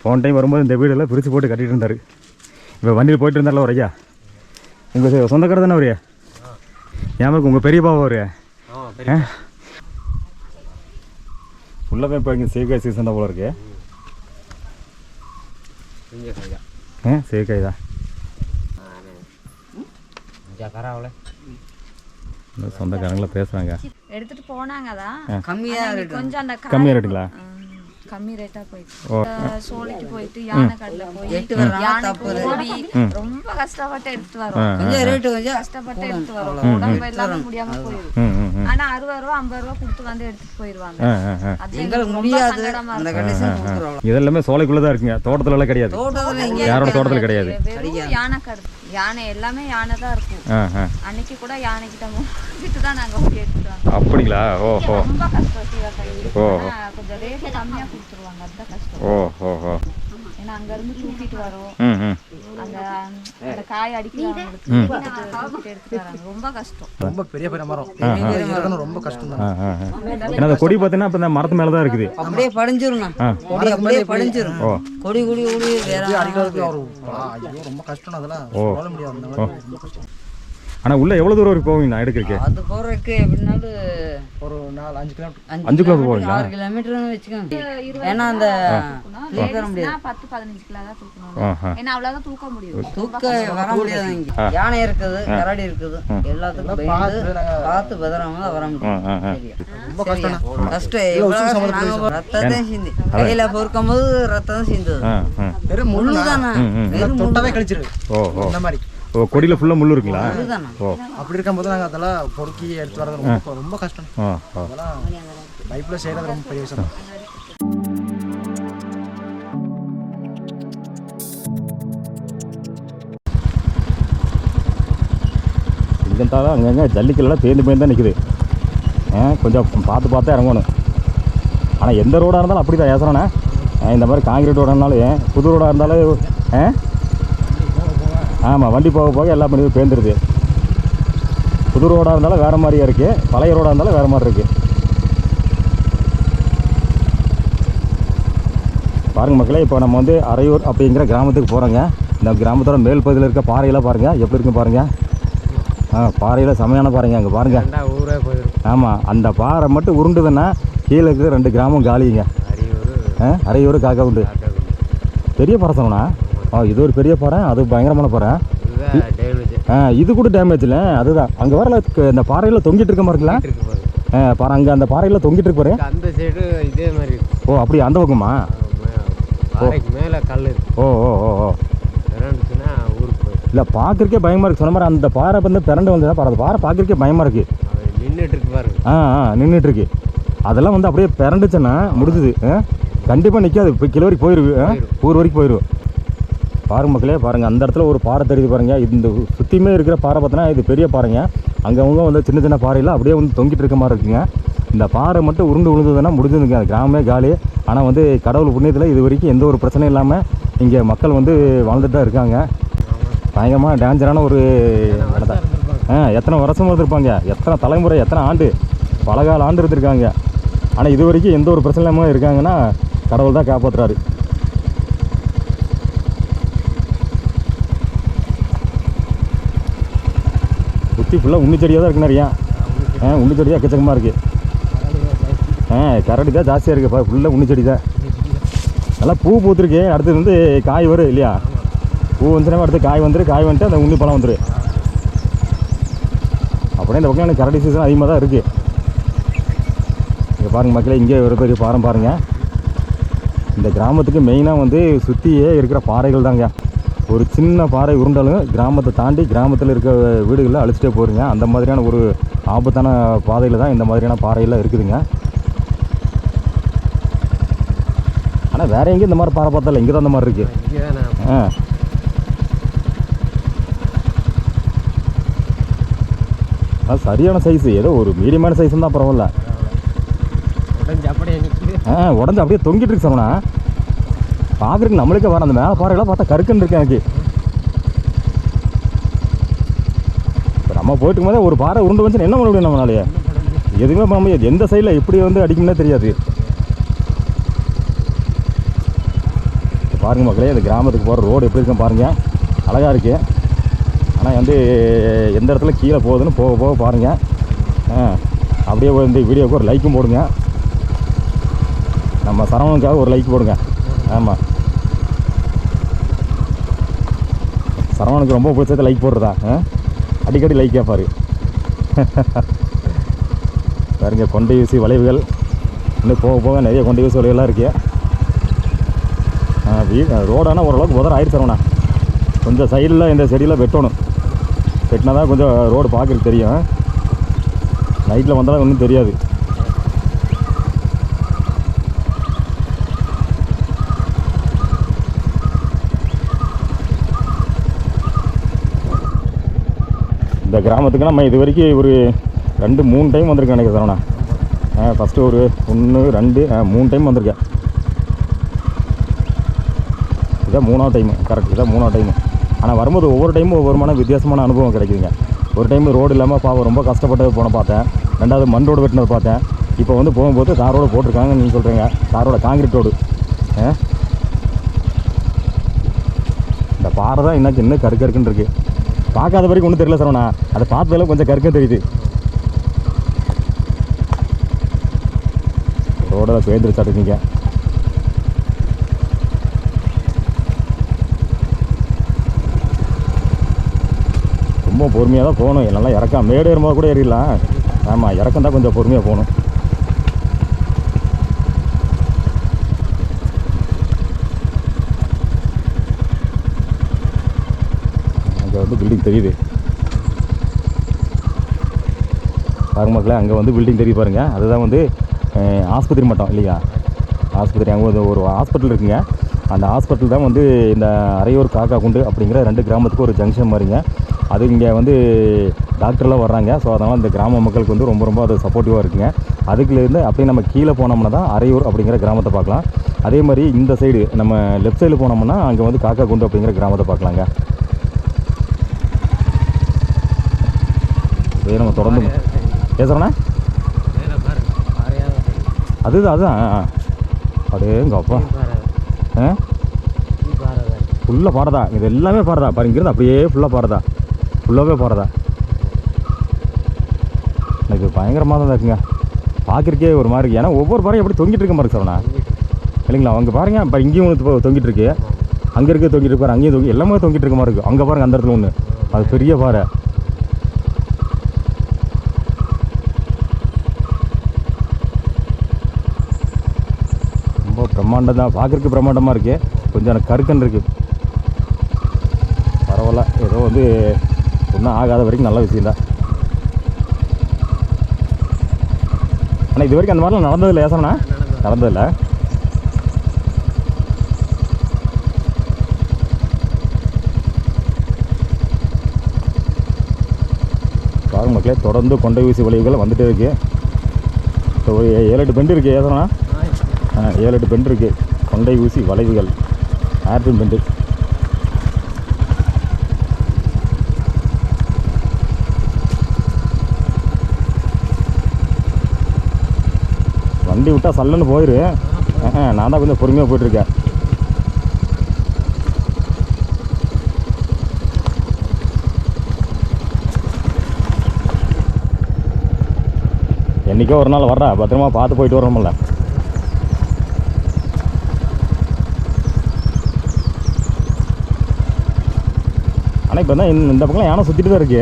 போன டைம் வரும்போது இந்த வீடெல்லாம் பிரித்து போட்டு கட்டிகிட்டு இருந்தார். இப்போ வண்டியில் போயிட்டு இருந்தால ஒரு ஐயா, உங்கள் சொந்தக்கார தானே அவரு? ஏமாக்கு உங்கள் பெரியப்பாவா அவரு? ஃபுல்லாகவே இப்போ இங்கே சீக்காய் சீசன் தான் போல இருக்கு. சீக்காய் தான் சொந்தக்காரங்கள பேசுகிறாங்க. எடுத்துட்டு போனாங்க தான் கம்மியாக ரேட்டுங்களா? கம்மி ரேட்டா போயிட்டு சோலைக்கு போயிட்டு யானை கடல போய் ரொம்ப கஷ்டப்பட்டு எடுத்துட்டு வரோம். கஷ்டப்பட்டு எடுத்துட்டு வரோம். உடம்பு இல்லாம முடியாம போயிடும். ஆனா 60 ரூபா 50 ரூபா கொடுத்து வந்து எடுத்துட்டு போயிருவாங்க. அது எங்களுக்கு முடியாது. இதெல்லாமே சோலைக்குள்ளதான் இருக்குங்க, தோட்டத்துல எல்லாம் கிடையாது. யாரோட தோட்டத்துல கிடையாது. யானை கடல் யானை எல்லாமே யானை தான் இருக்கும். அன்னைக்கு கூட யானை கிட்ட தான் நாங்க போய் எடுத்துட்டு வந்தோம். அப்படிங்களா? ஓஹோ. ரொம்ப கஷ்டம் சிவகாய். கொஞ்சம் ரேட் கம்மியா கொடுத்துருவாங்க, அதுதான் கஷ்டம். ஓஹோ. ஏன்னா அங்க இருந்து தூக்கிட்டு வரோம். அந்த காய் அடிக்கிறவங்களுக்கு எடுத்துட்டு வராங்க. ரொம்ப கஷ்டம். ரொம்ப பெரிய பெரிய மரம் ரொம்ப கஷ்டம் தான். ஏன்னா அந்த கொடி பார்த்தீங்கன்னா இப்போ இந்த மரத்து மேலே தான் இருக்குது. அப்படியே படிஞ்சிரும். கொடி அப்படியே படிஞ்சிரும். கொடி கொடி கொடி வேற அடிக்கிறதுக்கு ரொம்ப கஷ்டம். அதெல்லாம் சொல்ல முடியாது. ஆனால் உள்ள எவ்வளோ தூரம் வரைக்கும் போவீங்கண்ணா எடுக்கிறதுக்கு? அது போகிறதுக்கு எப்படின்னாலும் ஒரு 4-5 கிலோமீட்டர். 5 கிலோமீட்டர் போவீங்களா? 6 கிலோமீட்டர்னு வச்சுக்கோங்க. ஏன்னா அந்த 10-15 கிலோ தான் தூக்கணும். ஏன்னா அவ்வளோதான் தூக்க முடியும். தூக்க வர முடியாது. இங்கே யானை இருக்குது, கரடி இருக்குது, எல்லாத்துக்கும் பயந்து பார்த்து பத்திரமா வர முடியும். ரொம்ப கஷ்டம். கஷ்டம். ரத்தத்தையும் சிந்தி கையில பொறுக்கும் போது ரத்தம் சிந்துது. வெறும் முள்ளு தானே, தொட்டாவே கழிச்சிரு. இந்த மாதிரி கொடியில் ஃபுல்லாக முள்ளு இருக்குங்களா? ஓ, அப்படி இருக்கும்போது நாங்கள் அதெல்லாம் பொறுக்கி எடுத்து வரது ரொம்ப கஷ்டம். அதெல்லாம் பைப்பில் செய்கிறது ரொம்ப பெரிய விஷயம். இங்கேருந்தாலும் அங்கங்கே ஜல்லிக்கெல்லாம் பேர்ந்து தான் நிற்குது. கொஞ்சம் பார்த்து இறங்கணும். ஆனால் எந்த ரோடாக இருந்தாலும் அப்படி தான் ஏசுறோண்ணே. இந்த மாதிரி காங்கிரீட் ரோடாக இருந்தாலும் புது ரோடாக இருந்தாலும் ஆமாம், வண்டி போக போக எல்லா பண்ணியும் பேர்ந்துருது. புது ரோடாக இருந்தாலும் வேறு மாதிரியா இருக்குது, பழைய ரோடாக இருந்தாலும் வேறு மாதிரி இருக்குது. பாருங்கள் மக்களே, இப்போ நம்ம வந்து அரையூர் அப்படிங்கிற கிராமத்துக்கு போகிறோங்க. இந்த கிராமத்தோட மேல் பகுதியில் இருக்க பாறையெல்லாம் பாருங்கள் எப்படி இருக்குன்னு பாருங்கள். பாறையில் செமையான பாருங்க, அங்கே பாருங்கள். ஆமாம், அந்த பாறை மட்டும் உருண்டுதுன்னா கீழே இருக்கிற 2 கிராமம் காலிங்க. அரையூர் காக்காவுண்டு பெரிய பாறை சொன்னா. இது ஒரு பெரிய பாறை, அது பயங்கரமான பாறை. இது கூட டேமேஜ் இல்லை, அதுதான் அங்கே வரல. இந்த பாறையில் தொங்கிட்டு இருக்க மாதிரிங்களா? பாரு, அங்கே அந்த பாறையில் தொங்கிட்டு இருக்கு பாரு. அந்த சைடு இதே மாதிரி. ஓ, அப்படி அந்த பக்கமா? மேலே கல். ஓ ஓ ஓ ஓ ஊருக்கு இல்லை, பார்க்குறக்கே பயமாக இருக்குது. சொன்ன மாதிரி அந்த பாறை வந்து பிறண்டு வந்ததுன்னா பாரு, அந்த பாறை பார்க்குறக்கே பயமாக இருக்குது. நின்றுட்டு இருக்கு பாருங்க. நின்றுட்டு இருக்கு. அதெல்லாம் வந்து அப்படியே பிறண்டுச்சுன்னா முடிஞ்சுது. கண்டிப்பாக நிற்காது. இப்போ கிலோ வரைக்கும் போயிடுவேன், ஊர் வரைக்கும் போயிடுவோம். பாருங்க மக்களே, பாருங்கள் அந்த இடத்துல ஒரு பாறை தெரியுது பாருங்கள். இந்த சுற்றியுமே இருக்கிற பாறை பார்த்தோன்னா இது பெரிய பாறைங்க. அங்கவங்க வந்து சின்ன சின்ன பாறையில் அப்படியே வந்து தொங்கிட்டு இருக்க மாதிரி இருக்குங்க. இந்த பாறை மட்டும் உருண்டு விழுந்ததுன்னா முடிஞ்சதுங்க, அந்த கிராமமே காலி. ஆனால் வந்து கடவுள் புண்ணியத்தில் இது வரைக்கும் எந்த ஒரு பிரச்சனையும் இல்லாமல் இங்கே மக்கள் வந்து வாழ்ந்துட்டு தான் இருக்காங்க. பயங்கரமாக டேஞ்சரான ஒரு இடம். எத்தனை வருஷம் இருந்திருப்பாங்க, எத்தனை தலைமுறை, எத்தனை ஆண்டு, பலகால ஆண்டு இருந்திருக்காங்க. ஆனால் இது வரைக்கும் எந்த ஒரு பிரச்சனை இல்லாமல் இருக்காங்கன்னா கடவுள் தான் காப்பாற்றுறாரு. சுற்றி ஃபுல்லாக உண்ணி செடியாக தான் இருக்கு நிறையா. உண்ணி செடியாக எக்கச்சக்கமாக இருக்குது. கரடி தான் ஜாஸ்தியாக இருக்குப்பா, ஃபுல்லாக உண்ணி செடி தான். நல்லா பூ பூத்துருக்கு. அடுத்தது வந்து காய் வரும் இல்லையா? பூ வந்துச்சுன்னா அடுத்து காய் வந்துடும். காய் வந்துட்டு அந்த உண்ணி பழம் வந்துடும். அப்படியே இந்த பக்கம் எனக்கு கரடி சீசன் அதிகமாக தான் இருக்குது. இங்கே பாருங்கள் மக்களே, இங்கே ஒரு பெரிய பாறை பாருங்கள். இந்த கிராமத்துக்கு மெயினாக வந்து சுற்றியே இருக்கிற பாறைகள் தாங்க. ஒரு சின்ன பாறை உருண்டாலும் கிராமத்தை தாண்டி கிராமத்தில் இருக்க வீடுகளில் அழிச்சிட்டே போகிறீங்க. அந்த மாதிரியான ஒரு ஆபத்தான பாதையில் தான் இந்த மாதிரியான பாறையெல்லாம் இருக்குதுங்க. ஆனால் வேறு எங்கேயும் இந்த மாதிரி பாறை பார்த்தால இங்கே தான் இந்த மாதிரி இருக்குது. அது சரியான சைஸு, ஏதோ ஒரு மீடியமான சைஸுன்னு தான் பரவாயில்ல. உடஞ்சி அப்படியே தொங்கிட்டு இருக்கு சொன்னா. பார்க்குறதுக்கு நம்மளுக்கே வர அந்த மேலே பாறையெல்லாம் பார்த்தா கருக்குன்னு இருக்கு எனக்கு. இப்போ நம்ம போயிட்டு போதே ஒரு பாறை உருண்டு வந்துச்சுன்னா என்ன பண்ண முடியும் நம்மளாலேயே? எதுவுமே பண்ண முடியாது. எந்த சைடில் எப்படி வந்து அடிக்கும்னே தெரியாது. பாருங்கள் மக்களே, இந்த கிராமத்துக்கு போகிற ரோடு எப்படி இருக்குன்னு பாருங்கள். அழகாக இருக்குது. ஆனால் வந்து எந்த இடத்துல கீழே போகுதுன்னு போக போக பாருங்கள். அப்படியே இந்த வீடியோவுக்கு ஒரு லைக்கும் போடுங்க. நம்ம சரவணனுக்காக ஒரு லைக் போடுங்க. ஆமாம், சரவணனுக்கு ரொம்ப பிடிச்சது லைக் போடுறதா. அடிக்கடி லைக் கேட்பார். பாருங்க, கொண்டை வீசி வளைவுகள். இன்னும் போக போக நிறைய கொண்டை வீசி வளைவுகள்லாம் இருக்குது. ரோடானா ஓரளவுக்கு உதற ஆயிடுச்சு சரவணா. கொஞ்சம் சைடில் இந்த செடியெலாம் வெட்டணும். வெட்டினா தான் கொஞ்சம் ரோடு பார்க்குறதுக்கு தெரியும். நைட்டில் வந்தாலும் ஒன்றும் தெரியாது. இந்த கிராமத்துக்கு நம்ம இது வரைக்கும் ஒரு 2-3 டைம் வந்திருக்கேன் நினைக்கிறேன் சரவணா. ஃபஸ்ட்டு ஒரு 1 2 3 டைம் வந்திருக்கேன். இதான் 3ஆவது டைமு. கரெக்ட், இதான் 3ஆவது டைமு. ஆனால் வரும்போது ஒவ்வொரு டைமும் ஒவ்வொரு வித்தியாசமான அனுபவம் கிடைக்குதுங்க. ஒரு டைம் ரோடு இல்லாமல் பாவம் ரொம்ப கஷ்டப்பட்டு போன பார்த்தேன். 2வது மண் ரோடு வெட்டினது பார்த்தேன். இப்போ வந்து போகும்போது தார் ரோடு போட்டிருக்காங்க. நீங்கள் சொல்கிறீங்க தாரோட காங்கிரீட் ரோடு. இந்த பாறை தான் இன்னும் கருக்குன்னு இருக்குது. பார்க்காத வரைக்கும் ஒன்றும் தெரியல சரவணா. அதை பார்த்ததில் கொஞ்சம் கருக்கும் தெரியுது. ரோட பேர்ந்துருச்சாட்டுங்க. ரொம்ப பொறுமையாக தான் போகணும். நல்லா இறக்கம் மேடு ஏறும்போது கூட ஏறிடலாம். ஆமாம், இறக்கம் தான் கொஞ்சம் பொறுமையாக போகணும். அங்கே வந்து பில்டிங் தெரியுது பாருங்க மக்களே. அங்கே வந்து பில்டிங் தெரியுது பாருங்கள். அதுதான் வந்து ஆஸ்பத்திரி மட்டம் இல்லையா? ஆஸ்பத்திரி அங்கே வந்து ஒரு ஹாஸ்பிட்டல் இருக்குங்க. அந்த ஹாஸ்பிட்டல் தான் வந்து இந்த அரையூர் காக்கா குண்டு அப்படிங்கிற 2 கிராமத்துக்கு ஒரு ஜங்ஷன் மாதிரிங்க. அது இங்கே வந்து டாக்டர்லாம் வர்றாங்க. ஸோ அதனால் இந்த கிராம மக்களுக்கு வந்து ரொம்ப அது சப்போர்ட்டிவாக இருக்குங்க. அதுக்குலேருந்து அப்படியே நம்ம கீழே போனோம்னா தான் அரையூர் அப்படிங்கிற கிராமத்தை பார்க்கலாம். அதே மாதிரி இந்த சைடு நம்ம லெஃப்ட் சைடில் போனோம்னா அங்கே வந்து காக்கா குண்டு அப்படிங்கிற கிராமத்தை பார்க்கலாங்க. இதே நம்ம தொடர்ந்து பேசுகிறோண்ணா. அதுதான் அப்படியே எங்கள் அப்பா ஃபுல்லாக பாறதா. இது எல்லாமே பாறதா பாருங்க. இங்கிருந்து அப்படியே ஃபுல்லாக பாறதா, ஃபுல்லாகவே பாறதா. எனக்கு பயங்கரமாக தான் இருக்குங்க. பார்க்குறக்கே ஒரு மாதிரி இருக்குது. ஏன்னா ஒவ்வொரு பாறையும் எப்படி தொங்கிட்டு இருக்க மாதிரி சரவணா இல்லைங்களா? அங்கே பாருங்க, இப்போ இங்கேயும் ஒன்று தொங்கிட்டு இருக்கு, அங்கே இருக்க தொங்கிட்டு இருப்பாரு, அங்கேயும் தொங்கி எல்லாமே தொங்கிட்டு இருக்க மாதிரி இருக்குது. அங்கே பாருங்கள், அந்த இடத்துல ஒன்று, அது பெரிய பாறை. ரொம்ப பிரம்மாண்டம் தான், பார்க்குறதுக்கு பிரம்மாண்டமாக இருக்குது. கொஞ்சம் எனக்கு கருக்கன் இருக்குது. பரவாயில்ல, ஏதோ வந்து ஒன்றும் ஆகாத வரைக்கும் நல்ல விஷயந்தான். ஆனால் இது வரைக்கும் அந்த மாதிரிலாம் நடந்ததில்லை ஏசண்ணா, நடந்ததில்லை. பாருங்க மக்களே, தொடர்ந்து கொண்டை வீசி வளைவுகள் வந்துகிட்டே இருக்குது. இப்போ ஒரு 7-8 பெண்டு இருக்குது ஏசண்ணா. 7-8 பெண்டு இருக்குது கொண்டை ஊசி வளைவுகள், ஆர்பின் பெண்டு. வண்டி விட்டால் சல்லுன்னு போயிரு. நான் தான் கொஞ்சம் பொறுமையாக போயிட்டுருக்கேன். என்றைக்கோ ஒரு நாள் வர்றா, பத்திரமா பார்த்து போயிட்டு வரோம்ல. ஆனால் இப்போ தான் இந்த பக்கம் யானை சுற்றிட்டு தான் இருக்கு.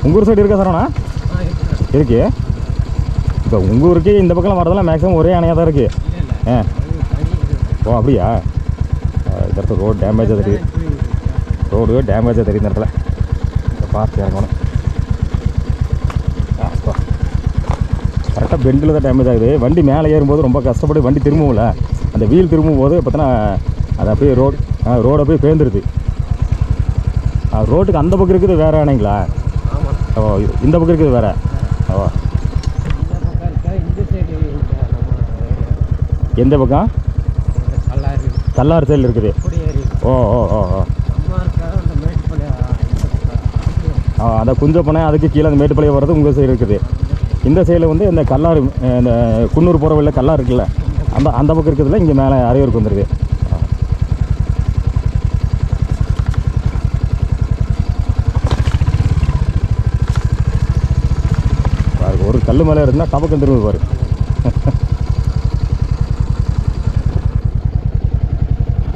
உங்கள் ஊர் சைடு இருக்கா சார்ண்ணா? இருக்கு. இப்போ உங்கள் ஊருக்கு இந்த பக்கம் வரதெல்லாம் மேக்ஸிமம் ஒரே யானையாக தான் இருக்குது. ஓ அப்படியா? இந்த இடத்துல ரோடு டேமேஜாக தெரியுது, ரோடு டேமேஜாக தெரியுது. இந்த இடத்துல பார்த்து இறங்கணும். கரெக்டாக பெண்டில் தான் டேமேஜ் ஆகுது. வண்டி மேலே ஏறும்போது ரொம்ப கஷ்டப்பட்டு வண்டி திரும்பும்ல, அந்த வீல் திரும்பும் போது பார்த்தோன்னா அது அப்படியே ரோடு அப்படியே பேர்ந்துருது. ரோட்டுக்கு அந்த பக்கம் இருக்குது வேறு யானைங்களா? ஓ, இந்த பக்கம் இருக்குது வேறு. ஓ, எந்த பக்கம்? கல்லாறு சைடில் இருக்குது. ஓ ஓ ஓ ஓ அந்த குஞ்சப்பனை அதுக்கு கீழே அந்த மேட்டுப்பாளையம் வர்றது உங்கள் சைடு இருக்குது. இந்த சைடில் வந்து இந்த கல்லாறு, இந்த குன்னூர் போகிற வழியில் கல்லாறு இருக்குல்ல, அந்த பக்கம் இருக்கிறதுல இங்கே மேலே அரையூருக்கு வந்துடுது. கல் மேலே இருக்குன்னா டபக்கம் திரும்பி பாரு.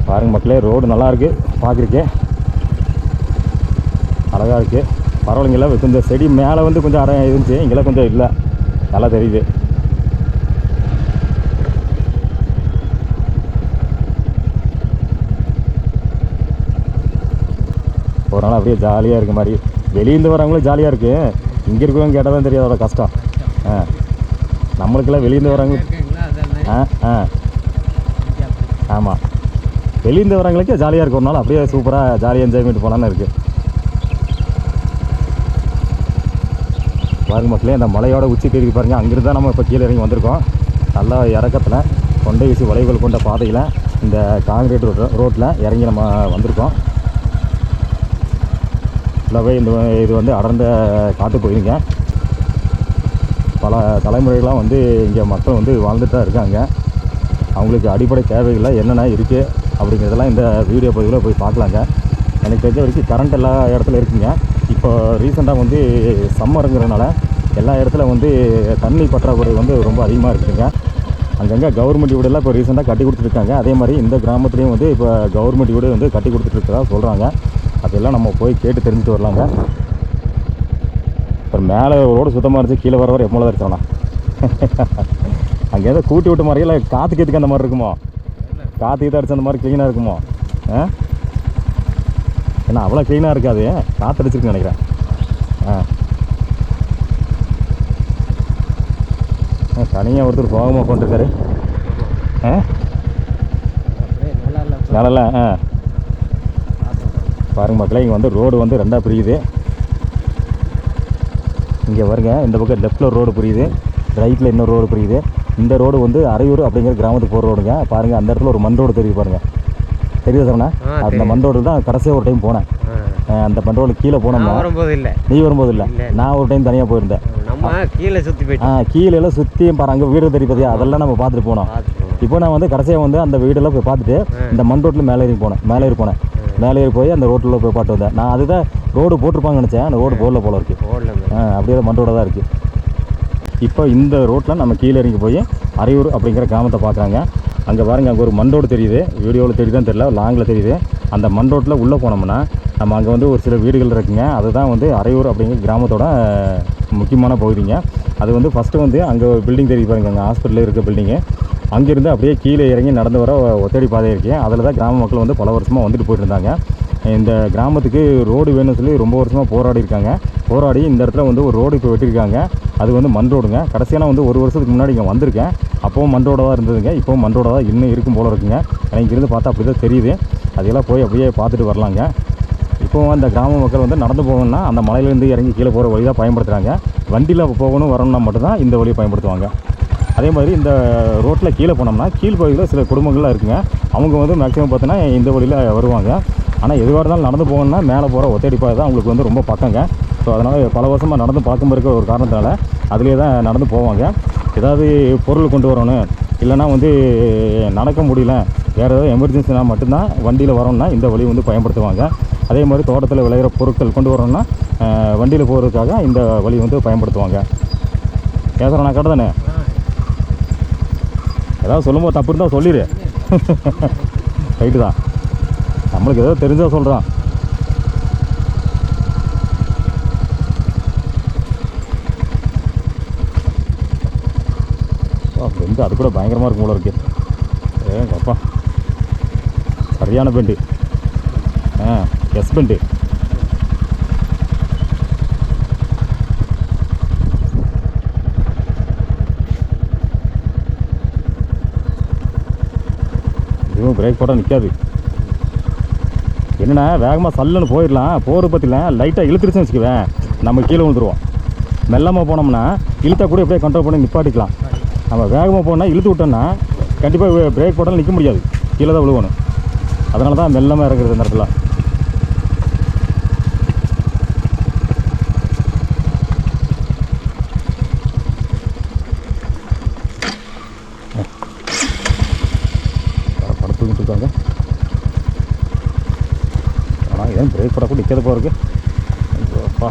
பாருங்க மக்களே, ரோடு நல்லா இருக்குது பார்க்குறக்கே, அழகாக இருக்குது. பரவாயில்லைங்களா, கொஞ்சம் செடி மேலே வந்து கொஞ்சம் அரை இருந்துச்சு, இங்கெல்லாம் கொஞ்சம் இல்லை, நல்லா தெரியுது. ஒரு நாள் அப்படியே ஜாலியாக இருக்க மாதிரி, வெளியிருந்து வரவங்களும் ஜாலியாக இருக்குது. இங்கே இருக்கவங்க கேட்டால் தான் தெரியும் அதோட கஷ்டம். நம்மளுக்கெல்லாம் வெளியிருந்து வரவங்களுக்கு ஆமாம், வெளியிருந்து வரவங்களுக்கே ஜாலியாக இருக்கும். ஒரு நாள் அப்படியே சூப்பராக ஜாலியாக என்ஜாய் பண்ணிட்டு போகலான்னு இருக்குது. பாருங்க மக்களே, இந்த மலையோட உச்சி தெரிவிக்கு பாருங்கள். அங்கிருந்து தான் நம்ம இப்போ கீழே இறங்கி வந்திருக்கோம். நல்லா இறக்கத்தில் கொண்டை வீசி வளைவுகள் கொண்ட பாதையில் இந்த காங்கிரீட் ரோட்டில் இறங்கி நம்ம வந்திருக்கோம். ஃபுல்லாகவே இது வந்து அடர்ந்த காட்டு போயிருங்க. பல தலைமுறைகளாக வந்து இங்கே மக்கள் வந்து வாழ்ந்துட்டு தான் இருக்காங்க. அவங்களுக்கு அடிப்படை தேவைகளில் என்னென்ன இருக்குது அப்படிங்கிறதெல்லாம் இந்த வீடியோ பதிவில் போய் பார்க்கலாங்க. எனக்கு தெரிஞ்ச வரைக்கும் கரண்ட் எல்லா இடத்துல இருக்குங்க. இப்போ ரீசெண்டாக வந்து சம்மருங்கிறதுனால எல்லா இடத்துல வந்து தண்ணி பற்றாக்குறை வந்து ரொம்ப அதிகமாக இருக்குதுங்க. அங்கங்கே கவர்மெண்ட் வீடெல்லாம் இப்போ ரீசெண்டாக கட்டி கொடுத்துருக்காங்க. அதே மாதிரி இந்த கிராமத்துலேயும் வந்து இப்போ கவர்மெண்ட் வீடு வந்து கட்டி கொடுத்துட்ருக்கதா சொல்கிறாங்க. அதெல்லாம் நம்ம போய் கேட்டு தெரிஞ்சுட்டு வரலாங்க. இப்போ மேலே ரோடு சுத்தமாக இருந்துச்சு, கீழே வர எப்போ தான் இருக்காண்ணா. அங்கே ஏதோ கூட்டி விட்ட மாதிரி இல்லை, காற்றுக்கு அந்த மாதிரி இருக்குமோ, காற்றுக்கு அடிச்சு அந்த மாதிரி க்ளீனாக இருக்குமோ? ஏன்னா அவ்வளோ க்ளீனாக இருக்காது, காற்று அடிச்சிருக்குன்னு நினைக்கிறேன். தனியாக ஒருத்தர் சோகமாக கொண்டிருக்காரு. நல்லா பாருங்க மக்களே, இங்கே வந்து ரோடு வந்து ரெண்டாக பிரியுது. இங்கே வருங்க, இந்த பக்கம் லெஃப்டில் ரோடு பிரியுது, ரைட்டில் இன்னொரு ரோடு பிரியுது. இந்த ரோடு வந்து அரையூர் அப்படிங்கிற கிராமத்துக்கு போகிற ரோடுங்க. பாருங்கள், அந்த இடத்துல ஒரு மண் ரோடு தெரியுது பாருங்கள். தெரியுது சார்ண்ணா, அந்த மண் ரோடு தான் கடைசியாக ஒரு டைம் போனேன். அந்த மண் ரோடு கீழே போனோம்னா வரும்போது இல்லை, நீ வரும்போது இல்லை, நான் ஒரு டைம் தனியாக போயிருந்தேன். நம்ம கீழே சுற்றி போயிட்டு கீழே எல்லாம் சுற்றியும் பாரு, அங்கே வீடு தெரியுது, அதெல்லாம் நம்ம பார்த்துட்டு போனோம். இப்போ நான் வந்து கடைசியாக வந்து அந்த வீடெல்லாம் போய் பார்த்துட்டு இந்த மண் ரோட்டில் மேலே ஏறி போனேன். மேலே ஏறி போய் அந்த ரோட்டில் போய் பார்த்து வந்தேன். நான் அதுதான் ரோடு போட்டிருப்பாங்கன்னு நினச்சேன், அந்த ரோடு போடல போல இருக்குது. அப்படியே மண் ரோடாக தான் இருக்குது. இப்போ இந்த ரோட்டில் நம்ம கீழே இறங்கி போய் அரையூர் அப்படிங்கிற கிராமத்தை பார்க்குறாங்க. அங்கே பாருங்கள், அங்கே ஒரு மண் ரோடு தெரியுது, வீடியோவில் தெரியுதான்னு தெரியல, லாங்கில் தெரியுது. அந்த மண் ரோட்டில் உள்ளே போனோம்னா நம்ம அங்கே வந்து ஒரு சில வீடுகள் இருக்குங்க. அதுதான் வந்து அரையூர் அப்படிங்கிற கிராமத்தோட முக்கியமான பகுதிங்க. அது வந்து ஃபஸ்ட்டு வந்து அங்கே ஒரு பில்டிங் தெரியுது பாருங்க, அங்கே ஹாஸ்பிட்டலில் இருக்க பில்டிங்கு. அங்கேருந்து அப்படியே கீழே இறங்கி நடந்து வர ஒத்தடி பாதை இருக்குது. அதில் தான் கிராம மக்கள் வந்து பல வருஷமாக வந்துட்டு போயிட்டு இருந்தாங்க. இந்த கிராமத்துக்கு ரோடு வேணும்னு சொல்லி ரொம்ப வருஷமாக போராடி இந்த இடத்துல வந்து ஒரு ரோடு இப்போ வெட்டியிருக்காங்க. அது வந்து மண் ரோடுங்க. கடைசியான வந்து ஒரு வருஷத்துக்கு முன்னாடி இங்கே வந்திருக்கேன். அப்போவும் மண் ரோடாக தான் இருந்ததுங்க, இப்போவும் மண் ரோடாக தான் இன்னும் இருக்கும் போல இருக்குங்க. எனக்கு இங்கிருந்து பார்த்தா அப்படி தான் தெரியுது. அதையெல்லாம் போய் அப்படியே பார்த்துட்டு வரலாங்க. இப்போவும் அந்த கிராம மக்கள் வந்து நடந்து போகணுன்னா அந்த மலையிலேருந்து இறங்கி கீழே போகிற வழி தான் பயன்படுத்துகிறாங்க. வண்டியில் போகணும் வரணும்னா மட்டும்தான் இந்த வழியை பயன்படுத்துவாங்க. அதே மாதிரி இந்த ரோட்டில் கீழே போனோம்னா கீழ்ப்பகுதியில் சில குடும்பங்கள்லாம் இருக்குங்க. அவங்க வந்து மேக்ஸிமம் பார்த்தீங்கன்னா இந்த வழியில் வருவாங்க. ஆனால் எதுவாக இருந்தாலும் நடந்து போகணுன்னா மேலே போகிற ஒத்தடி பாதை தான் அவங்களுக்கு வந்து ரொம்ப பக்கங்க. ஸோ அதனால் பல வருஷமாக நடந்து பார்க்கும் இருக்கிற ஒரு காரணத்தினால அதிலே தான் நடந்து போவாங்க. ஏதாவது பொருள் கொண்டு வரணும், இல்லைனா வந்து நடக்க முடியல, வேறு ஏதாவது எமர்ஜென்சினா மட்டும்தான் வண்டியில் வரணும்னா இந்த வழி வந்து பயன்படுத்துவாங்க. அதே மாதிரி தோட்டத்தில் விளையிற பொருட்கள் கொண்டு வரணும்னா வண்டியில் போகிறதுக்காக இந்த வழி வந்து பயன்படுத்துவாங்க. பேசுகிறேன் நான் கரெக்டு தானே? ஏதாவது சொல்லும்போது தப்பு இருந்தால் சொல்லிடு. ரைட்டு தான், நம்மளுக்கு ஏதோ தெரிஞ்சால் சொல்கிறான். பெண்டு அது கூட பயங்கரமாக இருக்கும் போல இருக்குது. அப்பா சரியான பெண்டு. Yes bend. இதுவும் பிரேக் போட்டால் நிற்காது. என்னென்னா வேகமாக சல்லுன்னு போயிடலாம், போகிற பற்றிலாம் லைட்டாக இழுத்துருச்சுன்னு வச்சுக்குவேன், நம்ம கீழே விழுந்துருவோம். மெல்லமாக போனோம்னா இழுத்தா கூட எப்படியே கண்ட்ரோல் பண்ணி நிப்பாட்டிக்கலாம். நம்ம வேகமாக போனால் இழுத்து விட்டோம்னா கண்டிப்பாக பிரேக் போட்டாலும் நிற்க முடியாது, கீழே தான் விழுவணும். அதனால தான் மெல்லமாக இறங்குறது இந்த இடத்துல. படுத்துக்கிட்டு இருக்காங்க. ஆனால் ஏன் பிரேக் போட கூட நிற்காத போகிறதுக்கு அப்பா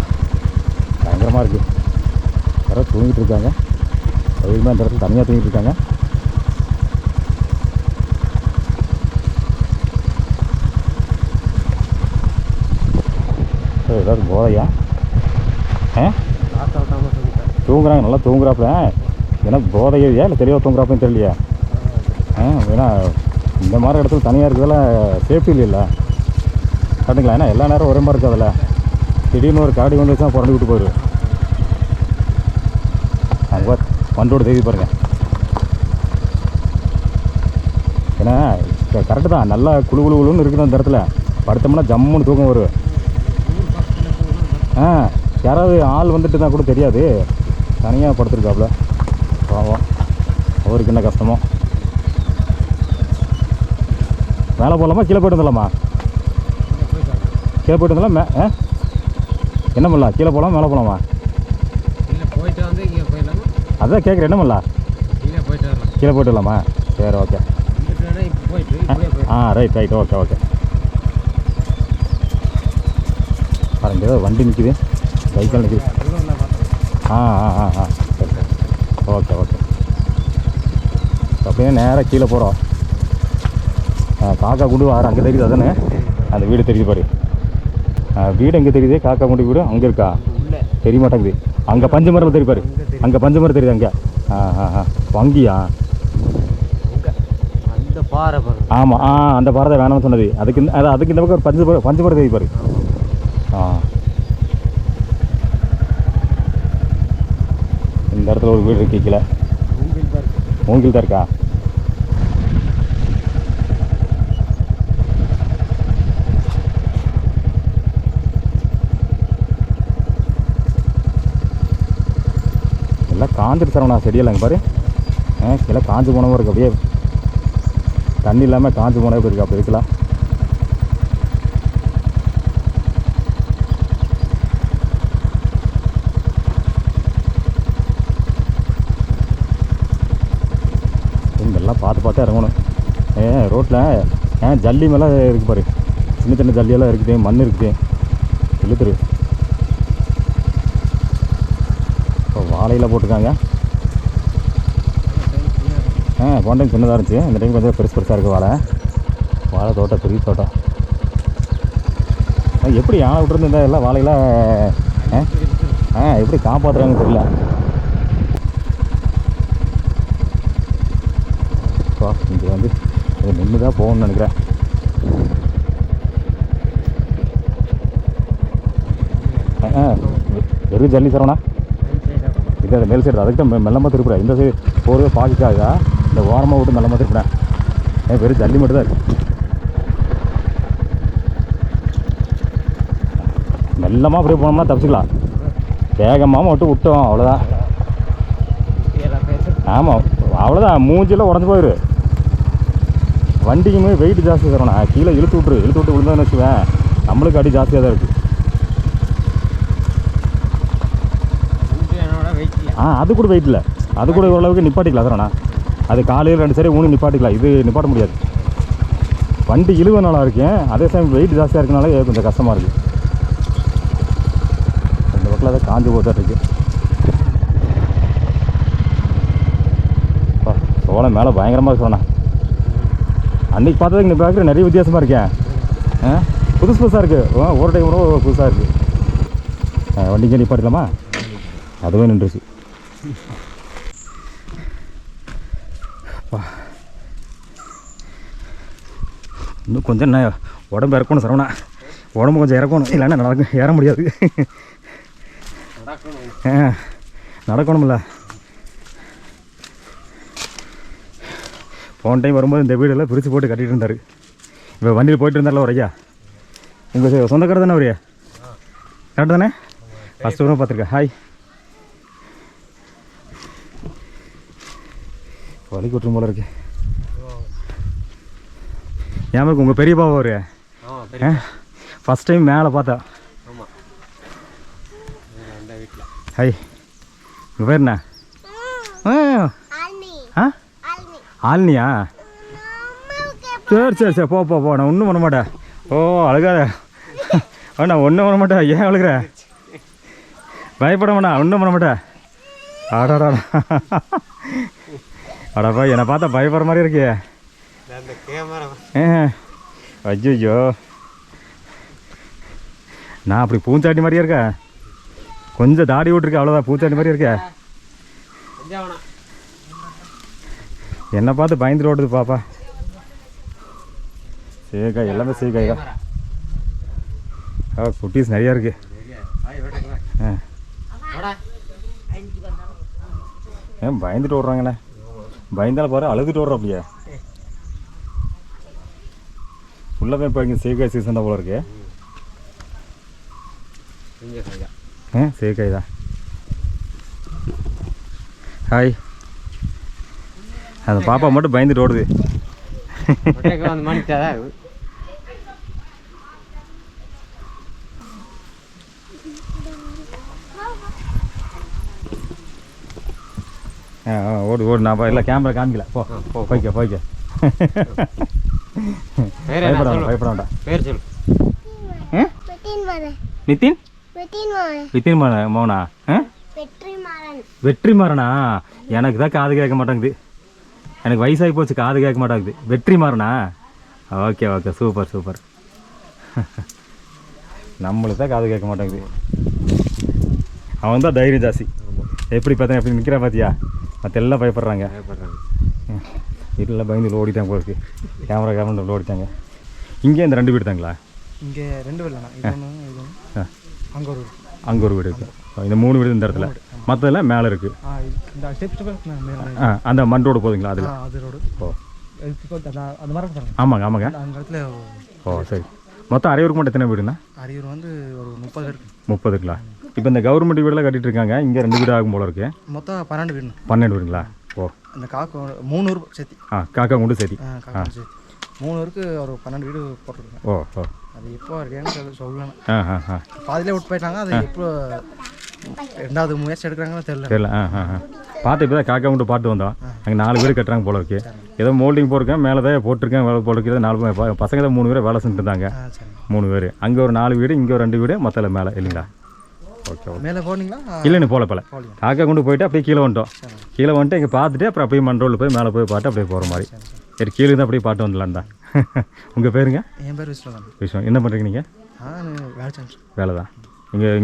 பயங்கரமாக இருக்குது. யாரோ தூங்கிட்டு இருக்காங்க. வெயிலுமே அந்த இடத்துல தனியாக தூங்கிட்டு இருக்காங்க. ஏதாவது போதையா? தூங்குறாங்க, நல்லா தூங்குறாப்புல. ஏன்னா போதையா இல்லை தெளிவாக தூங்குறாப்புன்னு தெரியலையா? ஏன்னா இந்த மாதிரி இடத்துல தனியாக இருக்கிறதுல சேஃப்டி இல்லைல்ல கரெக்டுங்களா? ஏன்னா எல்லா நேரம் ஒரே மாதிரி இருக்காதுல்ல. திடீர்னு ஒரு காடி வந்து வச்சா புரண்டு விட்டு போயிடும். அங்கே வண்டோடு தேதி பாருங்க. ஏன்னா கரெக்டு தான், நல்லா குழு குழுன்னு இருக்குது அந்த இடத்துல. படுத்தோம்னா ஜம்முன்னு தூக்கம் வரும். யாராவது ஆள் வந்துட்டு தான் கூட தெரியாது. தனியாக படுத்துருக்காப்புல பாவம், அவருக்கு என்ன கஷ்டமோ. மேலே போகலாமா கீழே போய்ட்டு வந்துடலாமா? கீழே போய்ட்டு வந்துடலாம். என்ன பண்ணலாம்? கீழே போகலாம் மேலே போகலாமா? அதான் கேட்குறேன், என்ன பண்ணலாம்? கீழே போய்ட்டு வரலாமா? சரி, okay. Right right, okay okay. பாருங்க ஏதோ வண்டி நிற்கிது, பைக்கில் நிற்கிது. சரி சரி, ஓகே ஓகே. அப்படியே நேராக கீழே போகிறோம். காக்கா குண்டு வார அங்கே தெரியுது, அதானே அந்த வீடு தெரியுது பாரு. வீடு எங்கே தெரியுது? காக்கா குண்டு வீடு அங்கே இருக்கா? தெரிய மாட்டேங்குது. அங்கே பஞ்சு மரம் தெரியும் பாரு, அங்கே பஞ்சு மரம் தெரியுது அங்கே. வங்கியா? அந்த பாறை பாரு. ஆமாம், அந்த பாறை தான் வேணாம்னு சொன்னது. அதுக்கு அதுக்கு இந்த பக்கம் ஒரு பஞ்சு மரம் தெரியுது பாரு. இந்த இடத்துல ஒரு வீடு இருக்கு கீழே. மூங்கில் தான் இருக்கா? எல்லாம் காஞ்சிட்டு தரவண்ணா செடியெல்லாம் இங்கே பாரு. கீழே காஞ்சு போனவும் இருக்குது, அப்படியே தண்ணி இல்லாமல் காஞ்சு போனவே எப்படி இருக்கு? அப்படி இருக்கலாம். இங்கெல்லாம் பார்த்து பார்த்து இறங்கணும். ரோட்டில் ஜல்லி மேலே இருக்குது பாரு, சின்ன சின்ன ஜல்லியெல்லாம் இருக்குது, மண் இருக்குது, இழுத்துரு. இப்போ வாழையில் போட்டிருக்காங்க. போன டைம் சின்னதாக இருந்துச்சு, இந்த டைம் கொஞ்சம் பெருசாக இருக்குது வாழை தோட்டம், பெரிய தோட்டம். எப்படி யானை விட்டுருந்து இந்த எல்லாம் வாழையெல்லாம் எப்படி காப்பாற்றுறாங்கன்னு தெரியல. இங்கே வந்து நின்று தான் போகணும்னு நினைக்கிறேன். வெறும் ஜல்லி தரோண்ணா. இது அது மேல் சைடு, அதுக்கு தான் மெல்லமாக திருப்புறேன். இந்த சைடு போகிறதே பாக்கிக்காக இந்த ஓரமாக விட்டு மெல்லமாக திருப்புறேன். வெறும் ஜல்லி மட்டும் தான் இருக்குது. மெல்லமாக அப்படியே போனோம்னா தப்பிச்சிக்கலாம். வேகமாக மட்டும் விட்டோம் அவ்வளோதான். ஆமாம், அவ்வளோதான். மூஞ்சிலாம் உடஞ்சி போயிரு. வண்டிக்குமே வெயிட் ஜாஸ்தி தரோண்ணா. கீழே இழுத்து விட்டு விழுந்தான்னு வச்சுவேன், நம்மளுக்கு அடி ஜாஸ்தியாக தான் இருக்குது. அது கூட வெயிட் இல்லை, அது கூட ஓரளவுக்கு நிப்பாட்டிக்கலாம் தரோண்ணா. அது காலையில் 2 சரி ஊனி நிப்பாட்டிக்கலாம். இது நிப்பாட்ட முடியாது. வண்டி இழுவ நல்லா இருக்கேன், அதே சமயம் வெயிட் ஜாஸ்தியாக இருக்கனால கொஞ்சம் கஷ்டமாக இருக்குது. இந்த பக்கத்தில் அதை காஞ்சி போதான் இருக்குது. சோளம் மேலே பயங்கரமாக சொல்லணா. அன்றைக்கி பார்த்ததுக்கு இந்த பார்க்குற நிறைய வித்தியாசமாக இருக்கேன். புதுசாக இருக்குது. ஒரு டைம் கூட புதுசாக இருக்குது. வண்டிங்க நிப்பாட்டிக்கலாமா? அதுவே நின்றுச்சு. இன்னும் கொஞ்சம் உடம்பு இறக்கணும் சரவணா. உடம்பு கொஞ்சம் இறக்கணும், இல்லைன்னா ஏற முடியாது. நடக்கணும்ல. போன டைம் வரும்போது இந்த வீடெல்லாம் பிரித்து போட்டு கட்டிகிட்டு இருந்தார். இப்போ வண்டியில் போயிட்டு இருந்தார்ல ஒரு ஐயா, உங்கள் சொந்தக்காரர் தானே அவரையா? கரெக்டு தானே? ஃபஸ்ட்டு வரும் பார்த்துருக்கேன். ஹாய். வலி கொட்டுரும் போல இருக்கு. ஏன் இருக்கு உங்கள் பெரிய பாவா அவரு? ஃபஸ்ட் டைம் மேலே பார்த்தா. ஹாய், உங்கள் பேர் என்ன? ஆல்னியா? சரி போ நான் ஒன்றும் பண்ண மாட்டேன். ஓ அழுகாத. நான் ஒன்றும் பண்ண மாட்டேன். ஏன் அழுகிற? பயப்பட வேணா, ஒன்றும் பண்ண மாட்டேன். ஆடாடா அடாப்பா என்னை பார்த்தா பயப்படுற மாதிரி இருக்கே. ஐயோ நான் அப்படி பூஞ்சாட்டி மாதிரியே இருக்கா, கொஞ்சம் தாடி விட்டுருக்கேன் அவ்வளோதான், பூச்சாட்டி மாதிரி இருக்க. என்னை பார்த்து பயந்துட்டு ஓடுது பாப்பா. சீக்காய் எல்லாமே சீக்காய் தான். குட்டீஸ் நிறையா இருக்கு. ஏன் பயந்துட்டு ஓடுறாங்கண்ணே, பயந்தாலும் பாரு அழுதுட்டு ஓடுறோம் அப்படியே. ஃபுல்லாகவே இப்போ இங்கே சீக்காய் சீசன் தான் போல இருக்கு. சீக்காய் தான். ஹாய். அந்த பாப்பா மட்டும் பயந்துட்டு ஓடுது. ஓடு ஓடு, நான் இல்லை கேமரா காமிக்கல. போய்க்க போய்க்க. பயப்படாண்டா. பேர் சொல்லு. நிதின் நிதின் மோனா. வெற்றிமாறனா? எனக்கு தான் காது கேட்க மாட்டேங்குது, எனக்கு வயசாகி போச்சு, காது கேட்க மாட்டேங்குது. வெற்றிமாறனா? Okay okay, super super. நம்மளுக்கு தான் காது கேட்க மாட்டேங்குது. அவன் தான் தைரியம் ஜாஸ்தி. எப்படி பார்த்தேன் எப்படி நிற்கிறா பார்த்தியா? மற்ற எல்லாம் பயப்படுறாங்க. வீட்டில் பயந்து ஓடிட்டாங்க போயிருக்கு. கேமரா ஓடிட்டாங்க. இங்கே இந்த 2 வீடு தாங்களா? இங்கே 2 வீடு இல்லைண்ணா, அங்கே ஒரு வீடு இருக்குது. இந்த 3 வீடு இந்த இடத்துல, மற்றதெல்லாம் மேலே இருக்குது. அந்த மண் ரோடு போதுங்களா? அதில் ஓ ஆமாங்க ஆமாங்க. ஓ சரி. மொத்தம் அரையூருக்கு மட்டும் எத்தனை வீடுண்ணா? அரையூர் வந்து ஒரு 30 இருக்கு. 30ங்களா? இப்போ இந்த கவர்மெண்ட் வீடெல்லாம் கட்டிட்டு இருக்காங்க, இங்கே 2 வீடு ஆகும் போல இருக்கு. மொத்தம் 12 வீடு. 12 வீடுங்களா? ஓ இந்த காக்கா 3 ஊர் சேர்த்தி. காக்கா கொண்டு சேர்த்தி. 3 ஊருக்கு ஒரு 12 வீடு போட்டிருக்கேன். ஓ ஓ. அது எப்போ ரெடியானு சொல்லலாம். பாதியிலே விட்டு போயிட்டாங்க. அது எப்போ 2வது முயற்சி எடுக்கிறாங்கன்னு தெரியல. பார்த்து இப்போ தான் காக்கா கொண்டு பாட்டு வந்தோம். அங்கே 4 வீடு கட்டுறாங்க போல இருக்கு. ஏதோ மோல்டிங் போட்டிருக்கேன், மேலே தான் போட்டிருக்கேன். வேலை போல இருக்குது. 4 பசங்க தான் 3 பேர் வேலை செஞ்சுட்டு இருந்தாங்க. 3 பேர். அங்கே ஒரு 4 வீடு, இங்கே ஒரு 2 வீடு, மொத்தம் மேலே இல்லைங்களா? Okay okay. மேலே போனீங்களா? இல்லைன்னு போல காக்கா கொண்டு போயிட்டு அப்படியே கீழே வந்துட்டோம். கீழே வந்துட்டு இங்கே பார்த்துட்டு அப்புறம் அப்படியே மண்ரோல் போய் மேலே போய் பாட்டு அப்படியே போகிற மாதிரி. சரி, கீழே தான் அப்படியே பாட்டு வந்துடலாம் தான். உங்கள் பேருங்க? என் பேர் விஸ்வம். விஸ்வம். என்ன பண்ணுறீங்க நீங்கள்? வேலை தான்.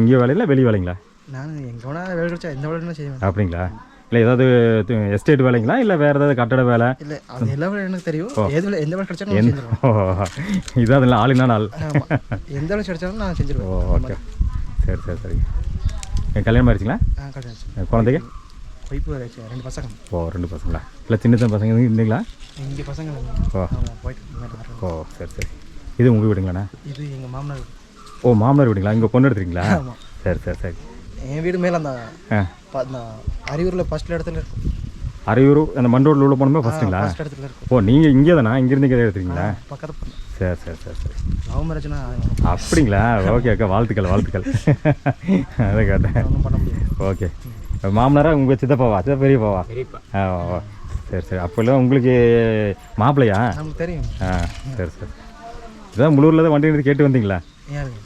இங்கே வேலையில வெளி வேலைங்களா? நான் எங்கே வேணால் வேலை கிடைச்சா எந்த வேலை செய்வேன். அப்படிங்களா? இல்லை ஏதாவது எஸ்டேட் வேலைங்களா இல்லை வேறு ஏதாவது கட்டட வேலை? இல்லை, அது எல்லா வேலை எனக்கு தெரியும். எந்த வேலை கிடைச்சாலும் இதான் அதில் ஆளுனா நாள் எந்த வேலை கிடைச்சாலும் நான் செஞ்சிருவேன். ஓகே சரி சரி சரி. கல்யாணம் ஆயிடுச்சுங்களா? குழந்தைங்க? ஒய்ஃபு 2 பசங்க. ஓ 2 பசங்களா? இல்லை சின்ன பசங்க இருந்தீங்களா? இங்கே பசங்க. ஓ சரி சரி. இது உங்கள் வீடுங்களாண்ணா? இது எங்கள் மாமனார். ஓ மாமனார் வீடுங்களா? இங்கே பொண்ணு எடுத்துறீங்களா? சரி சரி சரி. என் வீடு மேலே அந்த அரியூரில் ஃபஸ்ட்டில் இடத்துல இருக்கும். அரையூர் அந்த மண் ரோட்டில் உள்ள போனோமே ஃபஸ்ட்டுங்களா? ஃபஸ்ட் இடத்துல இருக்கும். ஓ நீங்கள் இங்கே தானா? இங்கேருந்து இங்கே எடுத்துறீங்களா? பக்கத்து. சரி சரி சரி சரி. லவ் மேரேஜ்னா அப்படிங்களா? ஓகே அக்கா, வாழ்த்துக்கள் வாழ்த்துக்கள். அதை கேட்டேன். ஒன்றும் பண்ண முடியாது. ஓகே. மாமனாரா உங்கள் சித்தப்பாவா? சித்தப்பா பெரியப்பாவா? ஆ ஓ சரி சரி. அப்போல்லாம் உங்களுக்கு மாப்பிள்ளையா? நமக்கு தெரியும். சரி சரி. இதான் முழுவூரில் தான் வண்டி எடுத்து கேட்டு வந்தீங்களா?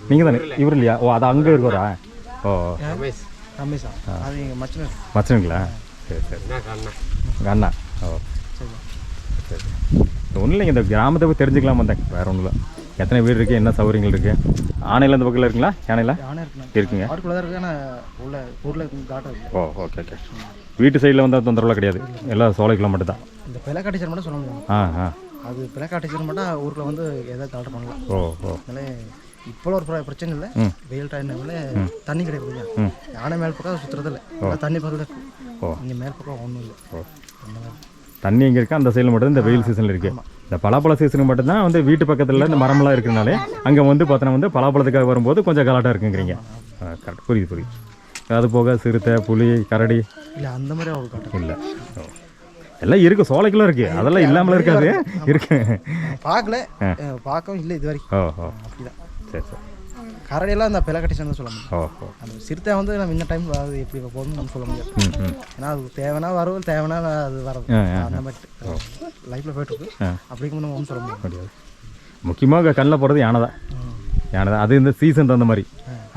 நீங்கள் தானே? இவர் இல்லையா? ஓ அது அங்கே இருக்குறா? ஓ ரமேஷா? அது எங்கள் மச்சனுங்களா? சரி சரி. உங்கள் அண்ணா? ஓ சரி சரி. ஒன்றும் இல்லைங்க, இந்த கிராமத்தை போய் தெரிஞ்சுக்கலாம் வந்தேன், வேறு ஒன்றும் இல்லை. எத்தனை வீடு இருக்குது, என்ன சௌகரியங்கள் இருக்குது? ஆணையில் அந்த பக்கத்தில் இருக்குங்களா? யானையில் இருக்குங்க. ஓ ஓகே ஓகே. வீட்டு சைடில் வந்தால் தொந்தரவுலாம் கிடையாது, எல்லாம் சோலைக்குள்ள மட்டும் தான். இந்த பிளக்கா டீச்சர் மட்டும் சொல்ல முடியும். அது பிளக்கா டீச்சர் மட்டும் ஊரில் வந்து எதாவது கலெக்ட் பண்ணலாம். ஓ ஓ. அதனால இப்போ ஒரு பிரச்சனை இல்லை. வெயில் டைம்ல தண்ணி கிடையாது. யானை மேல் பக்கம் சுற்றுறதில்ல, தண்ணி பக்கத்தில் இருக்கும். ஓ இங்கே மேல் பக்கம் ஒன்றும் இல்லை. ஓ தண்ணி எங்கே இருக்கா அந்த சைடில் மட்டும் இந்த வெயில் சீசனில் இருக்குது. இந்த பலாப்பழ சீசனுக்கு மட்டும்தான் வந்து வீட்டு பக்கத்தில் இந்த மரமெல்லாம் இருக்கிறனாலே அங்கே வந்து பார்த்தோன்னா வந்து பலாப்பழத்துக்காக வரும்போது கொஞ்சம் கலாட்டாக இருக்குங்கிறீங்க. கரெக்ட், புரியுது புரியுது. அது போக சிறுத்தை, புலி, கரடி இல்லை அந்த மாதிரி அவங்க காட்டும் இல்லை. ஓ எல்லாம் இருக்குது, சோலைக்குள்ள இருக்குது, அதெல்லாம் இல்லாமல் இருக்காது, இருக்கு. பார்க்கல, பார்க்கவும் இல்லை இது வரைக்கும். ஓ ஓ அப்படிதான். சரி சரி. கரடியெல்லாம் அந்த பிளக்கட்டிச்சன்னு சொல்ல முடியும். ஓ அந்த சிறுத்தை வந்து நம்ம இந்த டைம் அது எப்படி போகணும்னு நம்ம சொல்ல முடியாது. ஏன்னா அது தேவைன்னா வரும், தேவைன்னா அது வரும். அந்த மாதிரி லைஃப்பில் போய்ட்டுருக்கு. அப்படிங்கும் நம்ம ஒன்றும் சொல்ல முடியாது. முக்கியமாக கண்ணில் போடுறது யானை தான். யானை தான். அது இந்த சீசன் தகுந்த மாதிரி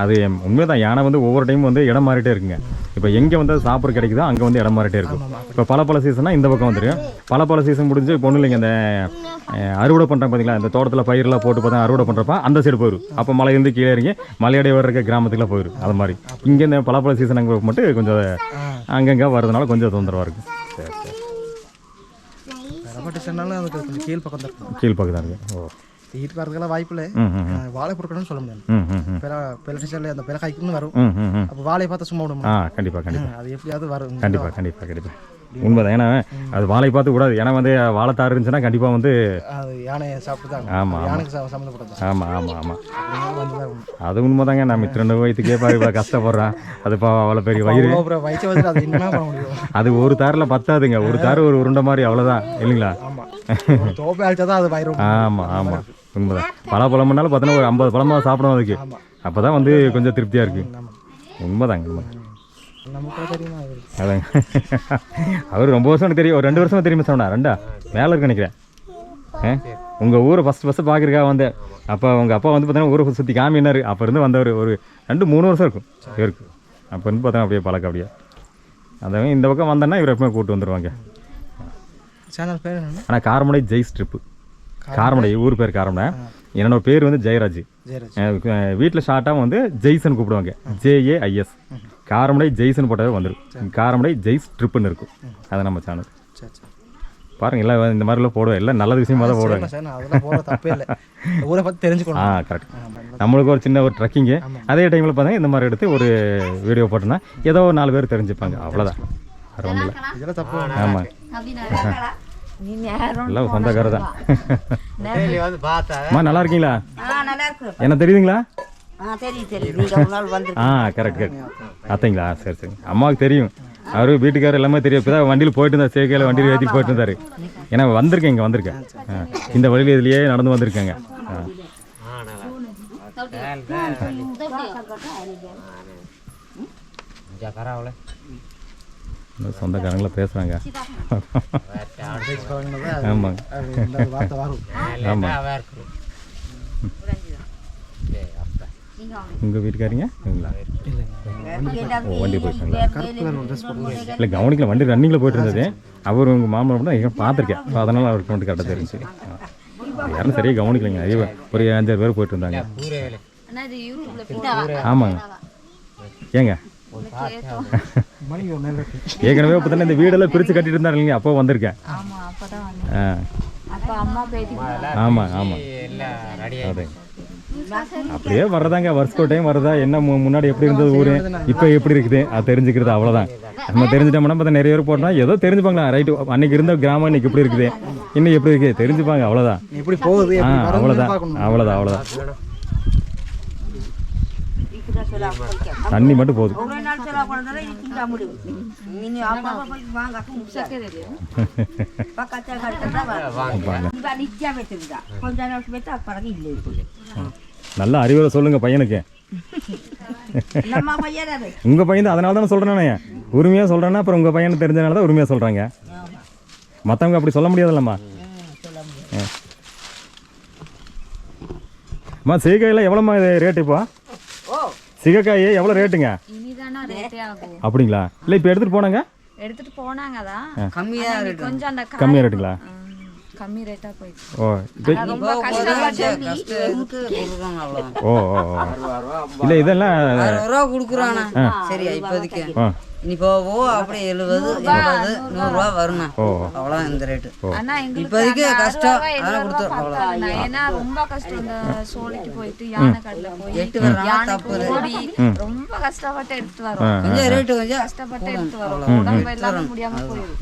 அது உண்மை தான். யானை வந்து ஒவ்வொரு டைமும் வந்து இடம் மாறிட்டே இருக்குங்க. இப்போ எங்கே வந்து சாப்பிட கிடைக்குதோ அங்கே வந்து இடம் மாறிட்டே இருக்கும். இப்போ பல சீசனாக இந்த பக்கம் வந்துடும். பல சீசன் முடிஞ்சு இப்போ ஒன்றும் இல்லைங்க, இந்த அறுவடை பண்ணுறாங்க பார்த்தீங்களா, இந்த தோட்டத்தில் பயிரெல்லாம் போட்டு பார்த்தா அறுவடை பண்ணுறப்ப அந்த சைடு போயிடும். அப்போ மலையிலேருந்து கீழே இறங்கி மலையடைய வர இருக்க கிராமத்துக்குலாம் போயிடும். அது மாதிரி இங்கே இந்த பல சீசன் அங்கே மட்டும் கொஞ்சம் அங்கங்கே வர்றதுனால கொஞ்சம் தொந்தரவாக இருக்கும். சரி சரி. அதுக்கு கொஞ்சம் கீழ் பக்கம் தான் இருக்கும். கீழ் பக்கம் தான் இருக்குது. ஓ, ஹீட் வரதுக்கெல்லாம் வாய்ப்பு இல்லை. வாழை பொருட்கள்னு சொல்ல முடியாது. பிற சீசன்ல அந்த பிற காய்க்குன்னு வரும். அப்போ வாழையை பார்த்தா சும்மா விட முடியும். கண்டிப்பாக அது எப்படியாவது வரும். கண்டிப்பாக உண்மைதான். ஏன்னா அது வாழை பார்த்து கூடாது. ஏன்னா வந்து வாழைத்தாறு இருந்துச்சுன்னா கண்டிப்பாக வந்து அது யானையை சாப்பிட்டு ஆமாம் யானைக்கு சம்மந்தப்பட்டது. ஆமாம் அது உண்மைதாங்க. நம்ம இத்தனை வயிற்றுக்கே இவ்வளோ கஷ்டப்படுறான். அது அவ்வளோ பெரிய வயிறு அது என்ன பண்ண முடியும். அது ஒரு தாரில் பத்தாதுங்க. ஒரு தார் ஒரு உருண்டை மாதிரி அவ்வளோதான் இல்லைங்களா? தோப்பை அழிச்சாதான் அது வயிறு. ஆமாம் உண்மைதான். பழம்னாலும் பார்த்தோன்னா ஒரு 50 பழமாக சாப்பிடும் அதுக்கு. அப்போ தான் வந்து கொஞ்சம் திருப்தியாக இருக்குது. உண்மைதாங்க. அதாங்க. அவர் ரொம்ப வருஷம் எனக்கு தெரியும். ஒரு 2 வருஷமாக தெரியுமா சொன்னா? 2 மேலே இருக்கு நினைக்கிறேன். உங்கள் ஊரை ஃபஸ்ட்டு பார்க்குறக்காக வந்தேன். அப்போ உங்கள் அப்பா வந்து பார்த்தீங்கன்னா ஊரை சுற்றி காமினார். அப்போ இருந்து வந்தவர் ஒரு 2-3 வருஷம் இருக்கும் இவருக்கு. அப்போ இருந்து பார்த்தா அப்படியே பழக்கம் அப்படியே. அதான் இந்த பக்கம் வந்தேன்னா இவர் எப்பவுமே கூப்பிட்டு வந்துடுவாங்க. சேனல் பேர் என்ன? ஆனால் காரமடை ஜெய்ஸ் ட்ரிப்பு. காரமடை ஊர் பேர் காரமடை. என்னோட பேர் வந்து ஜெயராஜ். வீட்டில் ஷார்ட்டாக வந்து ஜெய்சன் கூப்பிடுவாங்க. JAIS. காரமடை ஜெய்சன் போட்டாவே வந்துடும். காரமடை ஜெய்ஸ் ட்ரிப்புன்னு இருக்கும். அதை நம்ம சேனல் பாருங்க. எல்லாம் இந்த மாதிரிலாம் போடுவேன். எல்லாம் நல்ல விஷயமா தான் போடுவாங்க. கரெக்ட். நம்மளுக்கு ஒரு சின்ன ஒரு ட்ரக்கிங்கு. அதே டைமில் பார்த்தா இந்த மாதிரி எடுத்து ஒரு வீடியோ போட்டோன்னா ஏதோ 4 பேர் தெரிஞ்சுப்பாங்க. அவ்வளோதான். வேறு ஒன்றும் இல்லை. ஆமாம், எல்லாம் சொந்தக்கார தான். அம்மா நல்லா இருக்கீங்களா? என்ன தெரியுதுங்களா? கரெக்ட். அத்தைங்களா? சரி. அம்மாவுக்கு தெரியும். அவரு வீட்டுக்காரர் எல்லாமே தெரியும். இப்போ தான் வண்டியில் போயிட்டு இருந்தார். சேக்கையில் வண்டியில் ஏற்றிட்டு போயிட்டு இருந்தார். ஏன்னா வந்திருக்கேன், இங்கே வந்திருக்கேன். இந்த வழியில் இதுலேயே நடந்து வந்திருக்கேங்க. சொந்தக்காரங்களா பேசுகிறாங்க. ஆமாங்க. உங்கள் வீட்டுக்காரிங்க வண்டி போயிட்டாங்களா? இல்லை கவனிக்கல. வண்டி ரன்னிங்கில் போயிட்டு இருந்தது. அவர் உங்கள் மாமனார் மட்டும் எங்கே பார்த்துருக்கேன். அதனால் அவருக்கு மட்டும் கரெக்டாக தெரிஞ்சு. யாரும் சரியாக கவனிக்கலைங்க. நிறைய ஒரு 5-6 பேர் போயிட்டு இருந்தாங்க. ஆமாங்க. ஏங்க ஏற்கனவே இப்போ தானே இந்த வீடெல்லாம் பிரித்து கட்டிட்டு இருந்தாரு இல்லைங்க? அப்போ வந்திருக்கேன். ஆமாம். அதே அப்படியே வர்றதாங்க. வருஷம் டைம் வருதா? என்ன முன்னாடி எப்படி இருந்தது ஊர், இப்போ எப்படி இருக்குது அது தெரிஞ்சுக்கிறது. அவ்வளோதான். நம்ம தெரிஞ்சுட்டோம்னா பார்த்தா நிறைய பேர் போட்டோம்னா ஏதோ தெரிஞ்சுப்பாங்களா? ரைட்டு, அன்னைக்கு இருந்த கிராமம் இன்னைக்கு எப்படி இருக்குது, இன்னும் எப்படி இருக்குது தெரிஞ்சுப்பாங்க. அவ்வளோதான். எப்படி போகுது? அவ்வளோதான். தண்ணி மட்டும் போதும். நல்ல அறிவுரை சொல்லுங்க பையனுக்கு. உங்க பையன் தான். அதனால தானே சொல்றேன். உரிமையா சொல்றேன்னா அப்புறம் உங்க பையனுக்கு தெரிஞ்சனால தான் உரிமையா சொல்றாங்க. மற்றவங்க அப்படி சொல்ல முடியாதுல்லம்மா. அம்மா சீக்காயெல்லாம் எவ்வளோம்மா இது ரேட்டு? இப்போ சிகக்காயே எவ்வளோ ரேட்டுங்க? அப்படிங்களா? இல்லை இப்போ எடுத்துகிட்டு போனாங்க தான். கம்மியாக ரேட்டுங்களா? கம்மி ரேட்டா போயிடுச்சு. இல்லை இதெல்லாம் கொடுக்குறானா? சரி இப்போதைக்கு இனி போவோ அப்படியே 70, 80, 100 ரூபா வரும்ண்ணா. அவ்வளோதான் இந்த ரேட்டு. இப்போதைக்கு கஷ்டம். அதெல்லாம் கொடுத்துரும். அவ்வளோதான். ஏன்னா ரொம்ப கஷ்டம். இந்த சோலைக்கு போயிட்டு யானை கடல போய் 8 வரலாம் தப்பு. ரொம்ப கஷ்டப்பட்டு எடுத்து வரோம். கொஞ்சம் ரேட்டு கொஞ்சம் கஷ்டப்பட்டு எடுத்து வரோம். உடம்பு எல்லாம் முடியாம போயிடும்.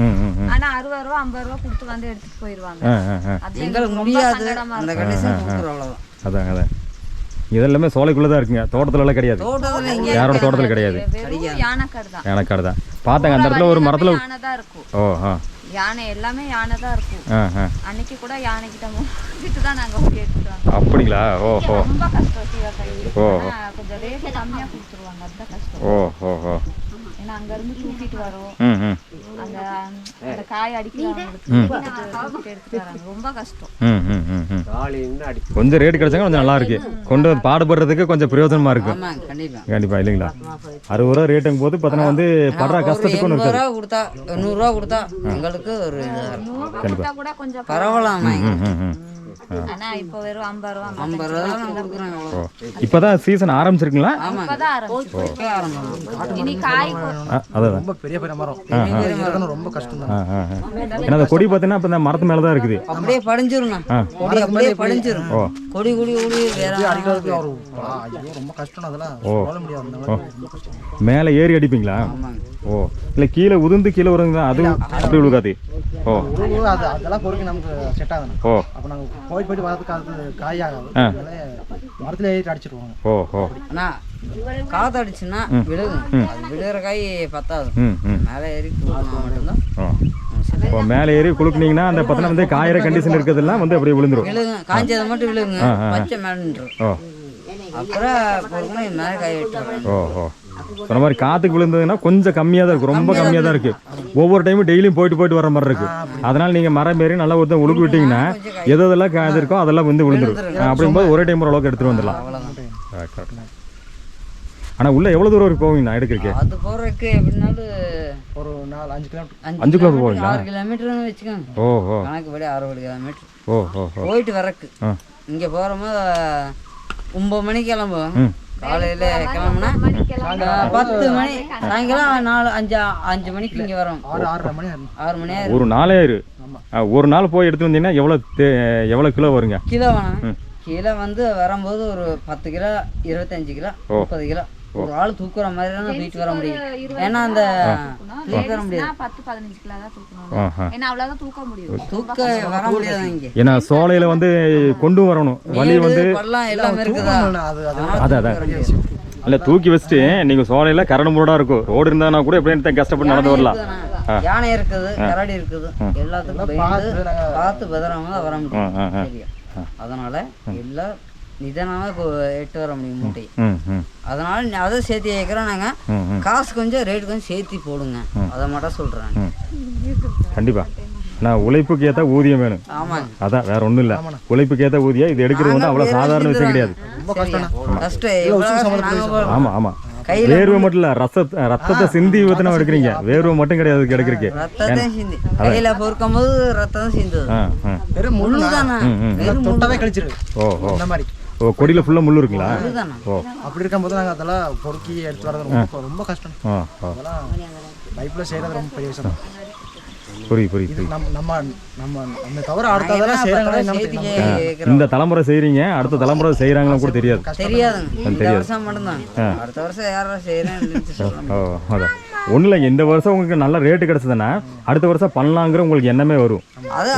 ஆனா 60 ரூபா 50 ரூபா கொடுத்து வந்து எடுத்துட்டு போயிடுவாங்க. எங்களுக்கு முடியாது. அந்த கண்டிஷன் கொடுத்துரும். அவ்வளோதான். அதான் இதெல்லாமே சோலைக்குள்ளே தான் இருக்குங்க. தோட்டத்துலலாம் கிடையாது. யாரோட தோட்டத்தில் கிடையாது. யானைக்காடு தான். பார்த்தாங்க அந்த இடத்துல ஒரு மரத்தில். யானை எல்லாமே யானை தான் இருக்கும். அன்னைக்கு கூட யானைக்கிட்ட மூடிட்டு தான் நாங்கள் ஓடி எடுத்துட்டோம். அப்படிங்களா? ஓஹோ. ரொம்ப கஷ்டம். கொஞ்சம் ரேட் கம்மியாக கொடுத்துருவாங்க. அதுதான் கஷ்டம். ஓஹோ. ஏன்னா அங்க இருந்து தூக்கிட்டு வரோம். ம் ம் அந்த காய் அடிக்கிறவங்களுக்கு எடுத்துட்டு வராங்க. ரொம்ப கஷ்டம். ம் ம் ம் ம் கொஞ்சம் ரேட் கிடைச்சாங்க கொஞ்சம் நல்லா இருக்கு. கொண்டு வந்து பாடுபடுறதுக்கு கொஞ்சம் பிரயோஜனமா இருக்கும். ஆமாங்க கண்டிப்பா கண்டிப்பா இல்லைங்களா? 60 ரூபா ரேட்டுங்கும் போது பார்த்தோன்னா வந்து படுற கஷ்டத்துக்கு ஒன்று இருக்காது. 80 ரூபா கொடுத்தா 100 ரூபா கொடுத்தா எங்களுக்கு ஒரு கொடுத்தா கூட கொஞ்சம் பரவாயில்லாம ஆனா இப்போ வெறும் 50 ரூபா 50 ரூபா தான் கொடுக்குறாங்க அவ்வளோ. இப்போதான் சீசன் ஆரம்பிச்சிருக்குங்களா? இப்பதான் ஆரம்பிச்சு. இனி காய் அதான் ரொம்ப பெரிய பெரிய மரம் இருக்கணும், ரொம்ப கஷ்டம் தான். ஏன்னா அந்த கொடி பார்த்தீங்கன்னா இப்போ இந்த மரத்து மேலே தான் இருக்குது. அப்படியே படிஞ்சிருண்ணா கொடி அப்படியே படிஞ்சிரும். கொடி கொடி கொடி வேற அடிக்கிறதுக்கு ஒரு ஐயோ ரொம்ப கஷ்டம், அதெல்லாம் சொல்ல முடியாது. அந்த மாதிரி ரொம்ப கஷ்டம். மேலே ஏறி அடிப்பீங்களா? ஓ இல்லை கீழே உதிர்ந்து கீழே வருங்களா? அது அப்படி விழுகாது. ஓ அது அதெல்லாம் பொறுக்கி நமக்கு செட் ஆகணும். ஓ அப்போ நாங்கள் போயிட்டு வரதுக்கு அது காய் ஆகாது, மரத்துல ஏறிட்டு அடிச்சிருவாங்க. ஓ ஓ அண்ணா காற்று அடிச்சுன்னா விழுகும். அது விழுகிற காய் பத்தாது. ம் ம் மேலே ஏறி கொடுக்கணும் மட்டும்தான் ஓ இப்போ மேலே ஏறி குளுக்குனீங்கன்னா அந்த பார்த்தோன்னா வந்து காயிற கண்டிஷன் இருக்கிறதெல்லாம் வந்து அப்படியே விழுந்துரும். விழுகும். காய்ச்சதை மட்டும் விழுகுங்க, பச்சை மேலே நின்றும். ஓ அப்புறம் பொறுக்கணும் இது மேலே காய் வெட்டுறோம். ஓ ஓ சொன்ன மாதிரி காற்றுக்கு விழுந்ததுன்னா கொஞ்சம் கம்மியாக தான் இருக்கும், ரொம்ப கம்மியாக தான் இருக்குது. ஒவ்வொரு டைமும் டெய்லியும் போயிட்டு வர மாதிரி இருக்குது. அதனால் நீங்கள் மரம் ஏறி நல்லா ஒருத்தன் உழுக்கு விட்டிங்கன்னா எதெல்லாம் காது இருக்கோ அதெல்லாம் வந்து விழுந்துரும். அப்படிங்கும்போது ஒரே டைம் ஓரளவுக்கு எடுத்துகிட்டு வந்துடலாம். ஆனால் உள்ளே எவ்வளோ தூரம் வரைக்கும் போவீங்கண்ணா எடுக்கிறீங்க? அது போகிறதுக்கு எப்படின்னாலும் ஒரு 4-5 கிலோமீட்டர் 5 கிலோமீட்டர் போவீங்களா? 6 கிலோமீட்டர்னு வச்சுக்கோங்க. ஓ ஓ கணக்குப்படி 60 கிலோமீட்டர் ஓ ஓ ஓ போயிட்டு வரக்கு. இங்கே போகிறோம்போது 9 மணிக்கு கிளம்புவோம். காலையில் கிளம்புனா 10 மணி, சாயங்காலம் 4-5 மணிக்கு இங்கே வரோம். 6-6:30 மணி 6 மணி ஆயிரம். ஒரு நாளே ஒரு நாள் போய் எடுத்து வந்தீங்கன்னா எவ்வளோ கிலோ வருங்க? கிலோ வேணாம். கிலோ வந்து வரும்போது ஒரு 10 கிலோ 25 கிலோ 30 கிலோ ஒரு ஆள் தூக்குற மாதிரி தான் தூக்கிட்டு வர முடியும். ஏன்னா அந்த தூக்க வர முடியாது. 10-15 கிலோ தான் தூக்கணும். ஏன்னா அவ்வளவுதான் தூக்க முடியும். தூக்க வர முடியாது இங்கே. ஏன்னா சோலையில் வந்து கொண்டு வரணும் வழி வந்து பள்ளம் எல்லாமே இருக்குதா. அதான் இல்லை தூக்கி வச்சுட்டு நீங்கள் சோலையில் கரடு முரடாக இருக்கும். ரோடு இருந்தானா கூட எப்படி கஷ்டப்பட்டு நடந்து வரலாம். யானை இருக்குது, கரடி இருக்குது, எல்லாத்துக்கும் பார்த்து பத்திரமா வர முடியும். சரியா? அதனால எல்லாம் நிதானமாக எட்டு வர முடியும் மூட்டை. அதனால அதை சேர்த்து கேட்குறோம். நாங்கள் காசு கொஞ்சம் ரேட் கொஞ்சம் சேர்த்து போடுங்க, அதை மட்டும் சொல்கிறேன். கண்டிப்பாக நான் உழைப்புக்கு ஏற்ற ஊதியம் வேணும். ஆமாங்க அதான் வேற ஒன்றும் இல்லை. உழைப்புக்கு ஏற்ற ஊதியம் இது எடுக்கிறது வந்து அவ்வளோ சாதாரண விஷயம் கிடையாது. கஷ்டம். ஆமாம் ஆமாம் வேர்வை மட்டும் இல்லை, ரத்தத்தை சிந்தி ஊற்றி நம்ம எடுக்கிறீங்க. வேர்வை மட்டும் கிடையாது கிடைக்கிறீங்க. ரத்தத்தை சிந்தி கையில் பொறுக்கும் போது ரத்தம் சிந்துது. வெறும் முள்ளு தானே, தொட்டாவே கழிச்சிரு. ஓ ஓ இந்த மாதிரி ஓ கொடியில் ஃபுல்லாக முள்ளு இருக்குங்களா? ஓ அப்படி இருக்கும்போது நாங்கள் அதெல்லாம் பொறுக்கி எடுத்து வரது ரொம்ப கஷ்டம். ஆ ஆ அதெல்லாம் லைஃப்பில் செய்கிறது ரொம்ப பெரிய விஷயம். புரியுது. நம்ம தவிர அடுத்ததெல்லாம் செய்கிறாங்க. இந்த தலைமுறை செய்கிறீங்க, அடுத்த தலைமுறை செய்கிறாங்கன்னு கூட தெரியாது. தெரியாதுங்க. இந்த வருஷம் மட்டும்தான். அடுத்த வருஷம் யாரும் செய்கிறேன். ஓ அதான் ஒன்றும் இல்லை. இந்த வருஷம் உங்களுக்கு நல்ல ரேட்டு கிடச்சதுன்னா அடுத்த வருஷம் பண்ணலாங்கிற உங்களுக்கு எண்ணமே வரும்.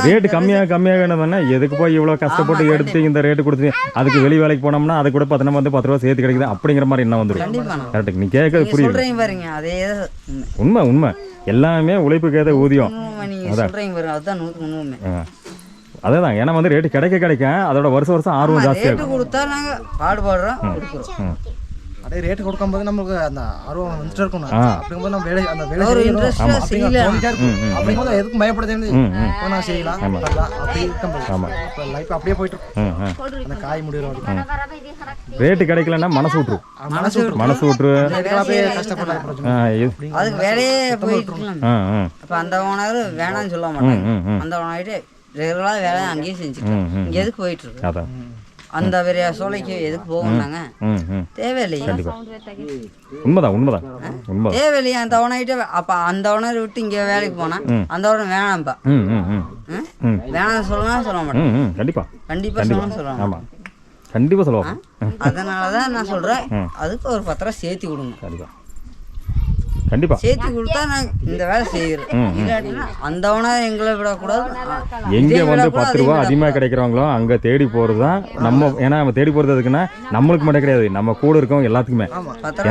ரேட்டு கம்மியாக வேணும்னா எதுக்கு போய் இவ்வளோ கஷ்டப்பட்டு எடுத்து இந்த ரேட்டு கொடுத்து அதுக்கு வெளி வேலைக்கு போனோம்னா அது கூட பார்த்தோன்னா வந்து 10 ரூபா சேர்த்து கிடைக்குது அப்படிங்கிற மாதிரி என்ன வந்துடும். கரெக்டு, நீ கேட்கறது புரியுது. பாருங்க அதே உண்மை எல்லாமே உழைப்புக்கு ஏற்ற ஊதியம். அதான் ஏன்னா வந்து ரேட்டு கிடைக்க அதோட வருஷம் ஆர்வம் ஜாஸ்தியாக கொடுத்தா நாங்கள் பாடுபடுறோம். அதே ரேட்டு கொடுக்கும்போது நமக்கு அந்த ஆர்வம் வந்துட்டு இருக்கணும். அப்படிங்கும்போது நம்ம வேலை அந்த வேலை அப்படிங்கும்போது எதுக்கும் பயப்படுது. நான் செய்யலாம் அப்படி இருக்கும்போது லைஃப் அப்படியே போயிட்டு அந்த காய் முடிவு ரேட்டு கிடைக்கலன்னா மனசு விட்டுரு. அதுக்கு வேலையே போயிட்டு அப்போ அந்த ஓனர் வேணாம்னு சொல்ல மாட்டாங்க. அந்த ஓனர்கிட்ட ரெகுலராக வேலையை அங்கேயே செஞ்சுட்டு இங்கே எதுக்கு போயிட்டு இருக்கு. அந்த பெரிய சோலைக்கு எதுக்கு போகணும்னாங்க தேவையில்லையா? உண்மைதான் தேவையில்லையா? அந்த ஓனர்கிட்ட அப்போ அந்த ஓனர் விட்டு இங்கே வேலைக்கு போனா அந்த ஓனர் வேணாம்ப்பா வேணாம் சொல்லலாம் சொல்ல மாட்டேன். கண்டிப்பாக சொல்லணும் சொல்லுவாங்க. கண்டிப்பாக சொல்லுவாங்க. அதனால தான் நான் சொல்கிறேன் அதுக்கு ஒரு 10 ரூபா சேர்த்து கொடுங்க. கண்டிப்பா சேர்த்து கொடுத்தா நான் இந்த வேலை செய்கிறேன். இல்லாட்டினா அந்த ஓனர் எங்களை விடக்கூடாது. எங்கே வந்து 10 ரூபா அதிகமாக கிடைக்கிறவங்களோ அங்கே தேடி போகிறது தான் நம்ம. ஏன்னா நம்ம தேடி போகிறது எதுக்குன்னா நம்மளுக்கு மட்டும் கிடையாது, நம்ம கூட இருக்கவங்க எல்லாத்துக்குமே.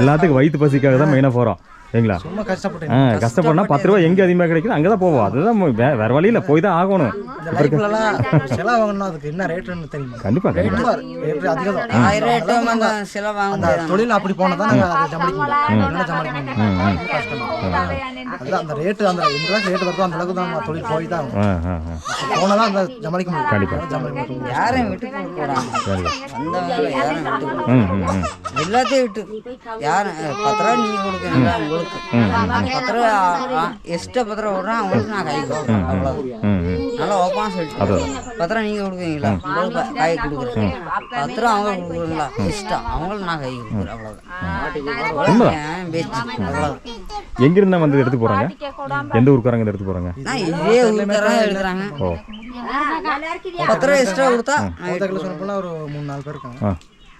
எல்லாத்துக்கும் வயிற்று பசிக்காக தான் மெயினாக போகிறோம். சரிங்களா? சும்மா கஷ்டப்பட்டு கஷ்டப்படனா 10 ரூபா எங்கே அதிகமாக கிடைக்குது அங்கே தான் போவோம். அதுதான் வேற வழியில் போய் தான் ஆகணும். இந்த லைஃப்லலாம் செலவு வாங்கணும், அதுக்கு என்ன ரேட்டுன்னு தெரியுமா? கண்டிப்பாக கண்டிப்பாக ரேட்டு அதிகம் தான். 1000 ரேட்டும் அந்த செலவு வாங்க அந்த முடியாது. தொழில் அப்படி போனால் தான் நாங்கள் அதை சமாளிக்க முடியும். என்ன சமாளிக்க முடியும்? கஷ்டம். அதுதான் அந்த ரேட்டு, அந்த எந்த அளவுக்கு ரேட்டு வருதோ அந்த அளவுக்கு தான் நம்ம தொழில் போய் தான் போனால் தான் அந்த சமாளிக்க முடியும். கண்டிப்பாக சமாளிக்க முடியும். யாரையும் விட்டு போடாங்க, வந்தவங்களை யாரும் விட்டு போடாங்க. எல்லாத்தையும் விட்டு யாரும் 10 ரூபா நீங்க கொடுக்கணும், உங்களுக்கு 10 ரூபா எக்ஸ்ட்ரா 10 ரூபா விடுறேன் அவங்களுக்கு நான் கை கொடுக்குறேன். அவ்வளோதான். நல்லா ஓப்பனாக சொல்லிட்டு 10 ரூபா நீங்கள் கொடுக்குறீங்களா, உங்களுக்கு கை கொடுக்குறேன். 10 ரூபா அவங்க கொடுக்குறீங்களா எக்ஸ்ட்ரா அவங்களுக்கு நான் கை கொடுக்குறேன். அவ்வளோதான். பெஸ்ட். அவ்வளோதான். எங்கிருந்தா வந்து எடுத்து போகிறாங்க? எந்த ஊருக்காரங்க எடுத்து போகிறாங்க? நான் இதே ஊருக்காரங்க எடுக்கிறாங்க. ஓ 10 ரூபா எக்ஸ்ட்ரா கொடுத்தா கோத்தகில் சொன்ன போனால் ஒரு 3-4 பேர் இருக்காங்க.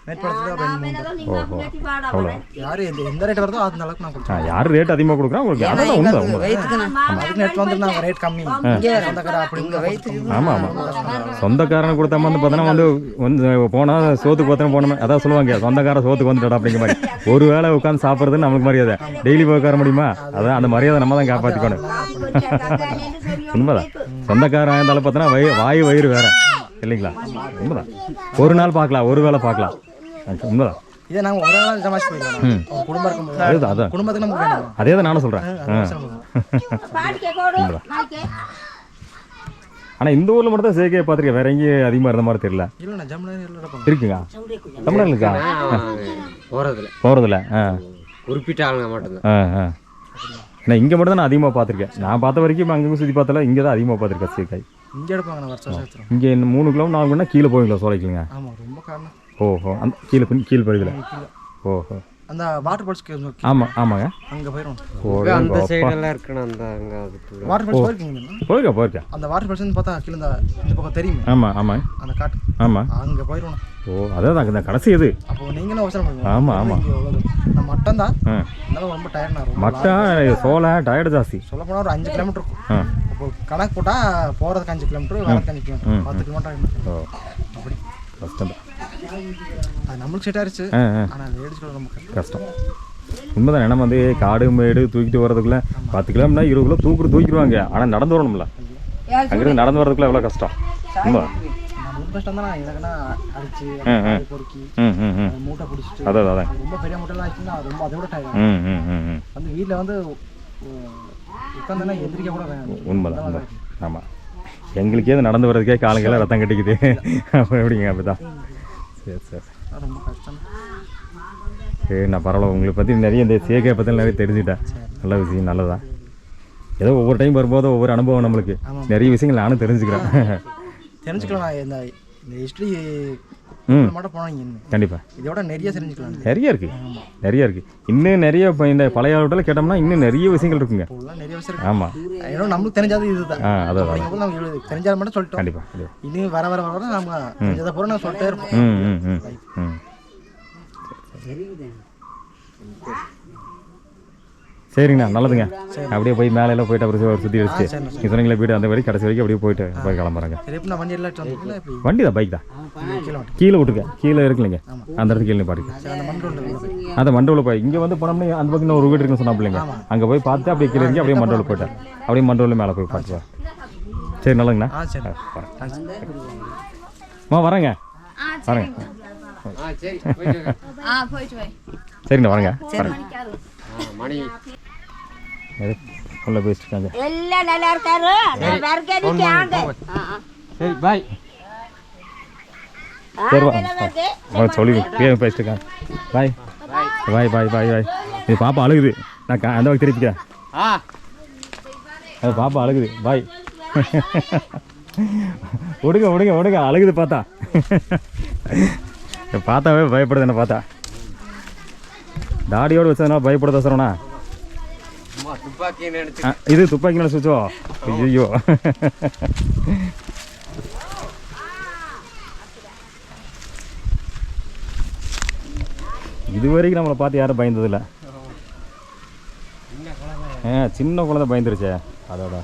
மேற்படத்தில் ஒரு 2-3 பேர். ஓஹோ அவ்வளோ. யார் எந்த ரேட் வருதோ அந்த அளவுக்கு நான் கொடுத்தேன். யார் ரேட் அதிகமாக கொடுக்குறாங்க உங்களுக்கு? அதான் உண்மை உண்மை. வயிற்றுக்குண்ணா அதுக்கு நேற்று வந்து நாங்கள் ரேட் கம்மி சொந்தக்கார அப்படி இங்கே வயிற்றுக்கு ஆமாம் ஆமாம். சொந்தக்காரனை கொடுத்தாம வந்து பார்த்தோன்னா வந்து போனால் சோத்துக்கு பார்த்தோன்னா போனோமே அதான் சொல்லுவாங்க, சொந்தக்காரன் சோத்துக்கு வந்துட்டா அப்படிங்கிற மாதிரி. ஒரு வேளை உட்காந்து சாப்பிட்றது நம்மளுக்கு மரியாதை. டெய்லி போய் உட்கார முடியுமா? அதான் அந்த மரியாதை நம்ம தான் காப்பாற்றிக்கணும். உண்மைதான். சொந்தக்காரன் இருந்தாலும் பார்த்தோன்னா வாய் வயிறு வேற இல்லைங்களா? உண்மைதான். ஒரு நாள் பார்க்கலாம், ஒரு வேளை பார்க்கலாம். உண்மைதான். இதே நாங்கள் ஒரு நாள் சமாளிச்சு போயிடலாம். குடும்பம் இருக்கும்போது அதுதான் அதான் குடும்பத்துக்கு நமக்கு வேணும். அதே தான் நானும் சொல்கிறேன். ஆனால் இந்த ஊரில் மட்டும் தான் சேகே பார்த்துருக்கேன், வேற எங்கேயும் அதிகமாக இருந்த மாதிரி தெரியல. இல்லை நான் ஜம்முன்னு இருக்குங்க தமிழ்நாடு இருக்கா? போகிறதில்ல குறிப்பிட்ட ஆளுங்க மட்டும்தான். ஏன்னா இங்கே மட்டும் தான் நான் அதிகமாக பார்த்துருக்கேன். நான் பார்த்த வரைக்கும் அங்கங்கே சுற்றி பார்த்தால இங்கே தான் அதிகமாக பார்த்துருக்கேன் சேக்காய். இங்கே எடுப்பாங்க, நான் வருஷம் சேர்த்துறோம். இங்கே 3 கிலோ 4 கிலோனா கீழே போவீங்களா சோலைக்குங்க? ஆமாம், ரொம்ப காரணம். ஓஹோ அந்த கீழே பகுதியில். ஓஹோ அந்த வாட்டர் பால்ஸ் ஆமாம் ஆமாங்க அங்கே போயிடும். அந்த சைடெல்லாம் இருக்கணும். அந்த அங்கே அதுக்குள்ள வாட்டர் பால்ஸ் போயிருக்கீங்க? போயிருக்கேன். அந்த வாட்டர் பால்ஸ் பார்த்தா கீழே இந்த பக்கம் தெரியுமே. ஆமாம் ஆமாம் அந்த காட்டு ஆமாம். அங்கே போயிடும். ஓ அதான் இந்த கடைசி இது. அப்போ நீங்களும் அவசரம் பண்ணுங்க. ஆமாம் ஆமாம். நான் மட்டன் தான், அதனால ரொம்ப டயர்ட் ஆகும். மட்டன் சோளை டயர்டு ஜாஸ்தி. சொல்ல போனால் ஒரு 5 கிலோமீட்டர் இருக்கும். இப்போ கணக்கு போட்டால் போகிறதுக்கு 5 கிலோமீட்டர், வரதுக்கு 5 கிலோமீட்டர், 10 கிலோமீட்டர் ஆகிடும். ஓ அப்படி கஷ்டம் தான். அது நம்மளுக்கு செட் ஆயிடுச்சு. ஆனால் லேடிஸ் ரொம்ப கஷ்டம். உண்மைதான். நம்ம வந்து காடு மேடு தூக்கிட்டு வரதுக்குள்ள 10 கிலோமீட்டர் 20 கிலோ தூக்கிடுவாங்க. ஆனால் நடந்து வரணும்ல, அங்கிருந்து நடந்து வரதுக்குள்ள எவ்வளோ கஷ்டம். உண்மை கஷ்டம் தான். எனக்குன்னா அடிச்சு பொறுக்கி மூட்டை பிடிச்சிட்டு அதான் ரொம்ப பெரிய மூட்டைலாம் ஆச்சுன்னா ரொம்ப அதை விட டயர்ட். வந்து வீட்டில் வந்து உட்காந்துன்னா எந்திரிக்க கூட வேணும். உண்மைதான். ஆமாம், எங்களுக்கே அது நடந்து வர்றதுக்கே காலங்கெல்லாம் ரத்தம் கட்டிக்குது. அப்போ எப்படிங்க? அப்படிதான். சரி ரொம்ப கஷ்டம். சரி, நான் பரவாயில்ல. உங்களை பற்றி நிறைய இந்த சேகை பற்றி நிறைய தெரிஞ்சுக்கிட்டேன். நல்ல விஷயம், நல்லதான். ஏதோ ஒவ்வொரு டைம் வரும்போது ஒவ்வொரு அனுபவம் நம்மளுக்கு நிறைய விஷயங்கள் நானும் தெரிஞ்சுக்கிறேன். தெரிஞ்சுக்கலாம். இந்த ஹிஸ்ட்ரி மட்டும் போனாங்க கண்டிப்பாக இதோட நிறைய தெரிஞ்சுக்கலாம். நிறைய இருக்குது. இன்னும் நிறைய இப்போ இந்த பழைய ஆளுகிட்ட கேட்டோம்னா இன்னும் நிறைய விஷயங்கள் இருக்குங்க. நிறைய விஷயம். ஆமாம், ஏன்னா நம்மளுக்கு தெரிஞ்சாது இதுதான். அதான் நம்ம தெரிஞ்சால் மட்டும் சொல்லிட்டோம். கண்டிப்பாக இன்னும் வர நம்ம தெரிஞ்சதை பூரா நான் சொல்லிட்டே இருப்போம். சரிங்கண்ணா, நல்லதுங்க. அப்படியே போய் மேலே போயிட்டு அப்புறம் சுற்றி வச்சு நீங்கள் சொன்னீங்களே போய்ட்டு அந்த வரைக்கும் கடைசி வரைக்கும் அப்படியே போயிட்டு போய் கிளம்புறாங்க. வண்டி தான், பைக் தான். கீழே விட்டுருக்கேன், கீழே இருக்குல்லைங்க அந்த இடத்துக்கு கீழே பாருங்க. அந்த மண்டபத்தில் போய் இங்கே வந்து போனோம்னா அந்த பக்கம் ஒரு வீடு இருக்குன்னு சொன்னா பிள்ளைங்க, அங்கே போய் பார்த்து அப்படியே கீழே இறங்கி அப்படியே மண்டபத்தில் போயிட்டேன். அப்படியே மண்டபத்தில் மேலே போய் பார்த்துப்பா. சரி, நல்லதுங்கண்ணா. வரேங்க. சரிங்கண்ணா, வரேங்க. உள்ள பேசிட்டு எல்லாம் நல்லா இருக்காரு. சரி, பாய். சரி, வா சொல்லி பேசிட்டு இருக்காங்க. பாய் பாய் பாய் பாய் பாய். இது பாப்பா அழுகுது, நான் அந்த வகை திருப்பிக்கிறேன். அது பாப்பா அழுகுது. பாய். விடுங்க அழுகுது. பார்த்தாவே பயப்படுது. என்ன பார்த்தா தாடியோடு வச்சதுனால பயப்படுதா சார்ண்ணா? இது துப்பாக்கி நினைச்சோ? ஐயோ, இது வரைக்கும் நம்மளை பார்த்து யாரும் பயந்ததில்லை. சின்ன குழந்தை பயந்துருச்சே அதோட.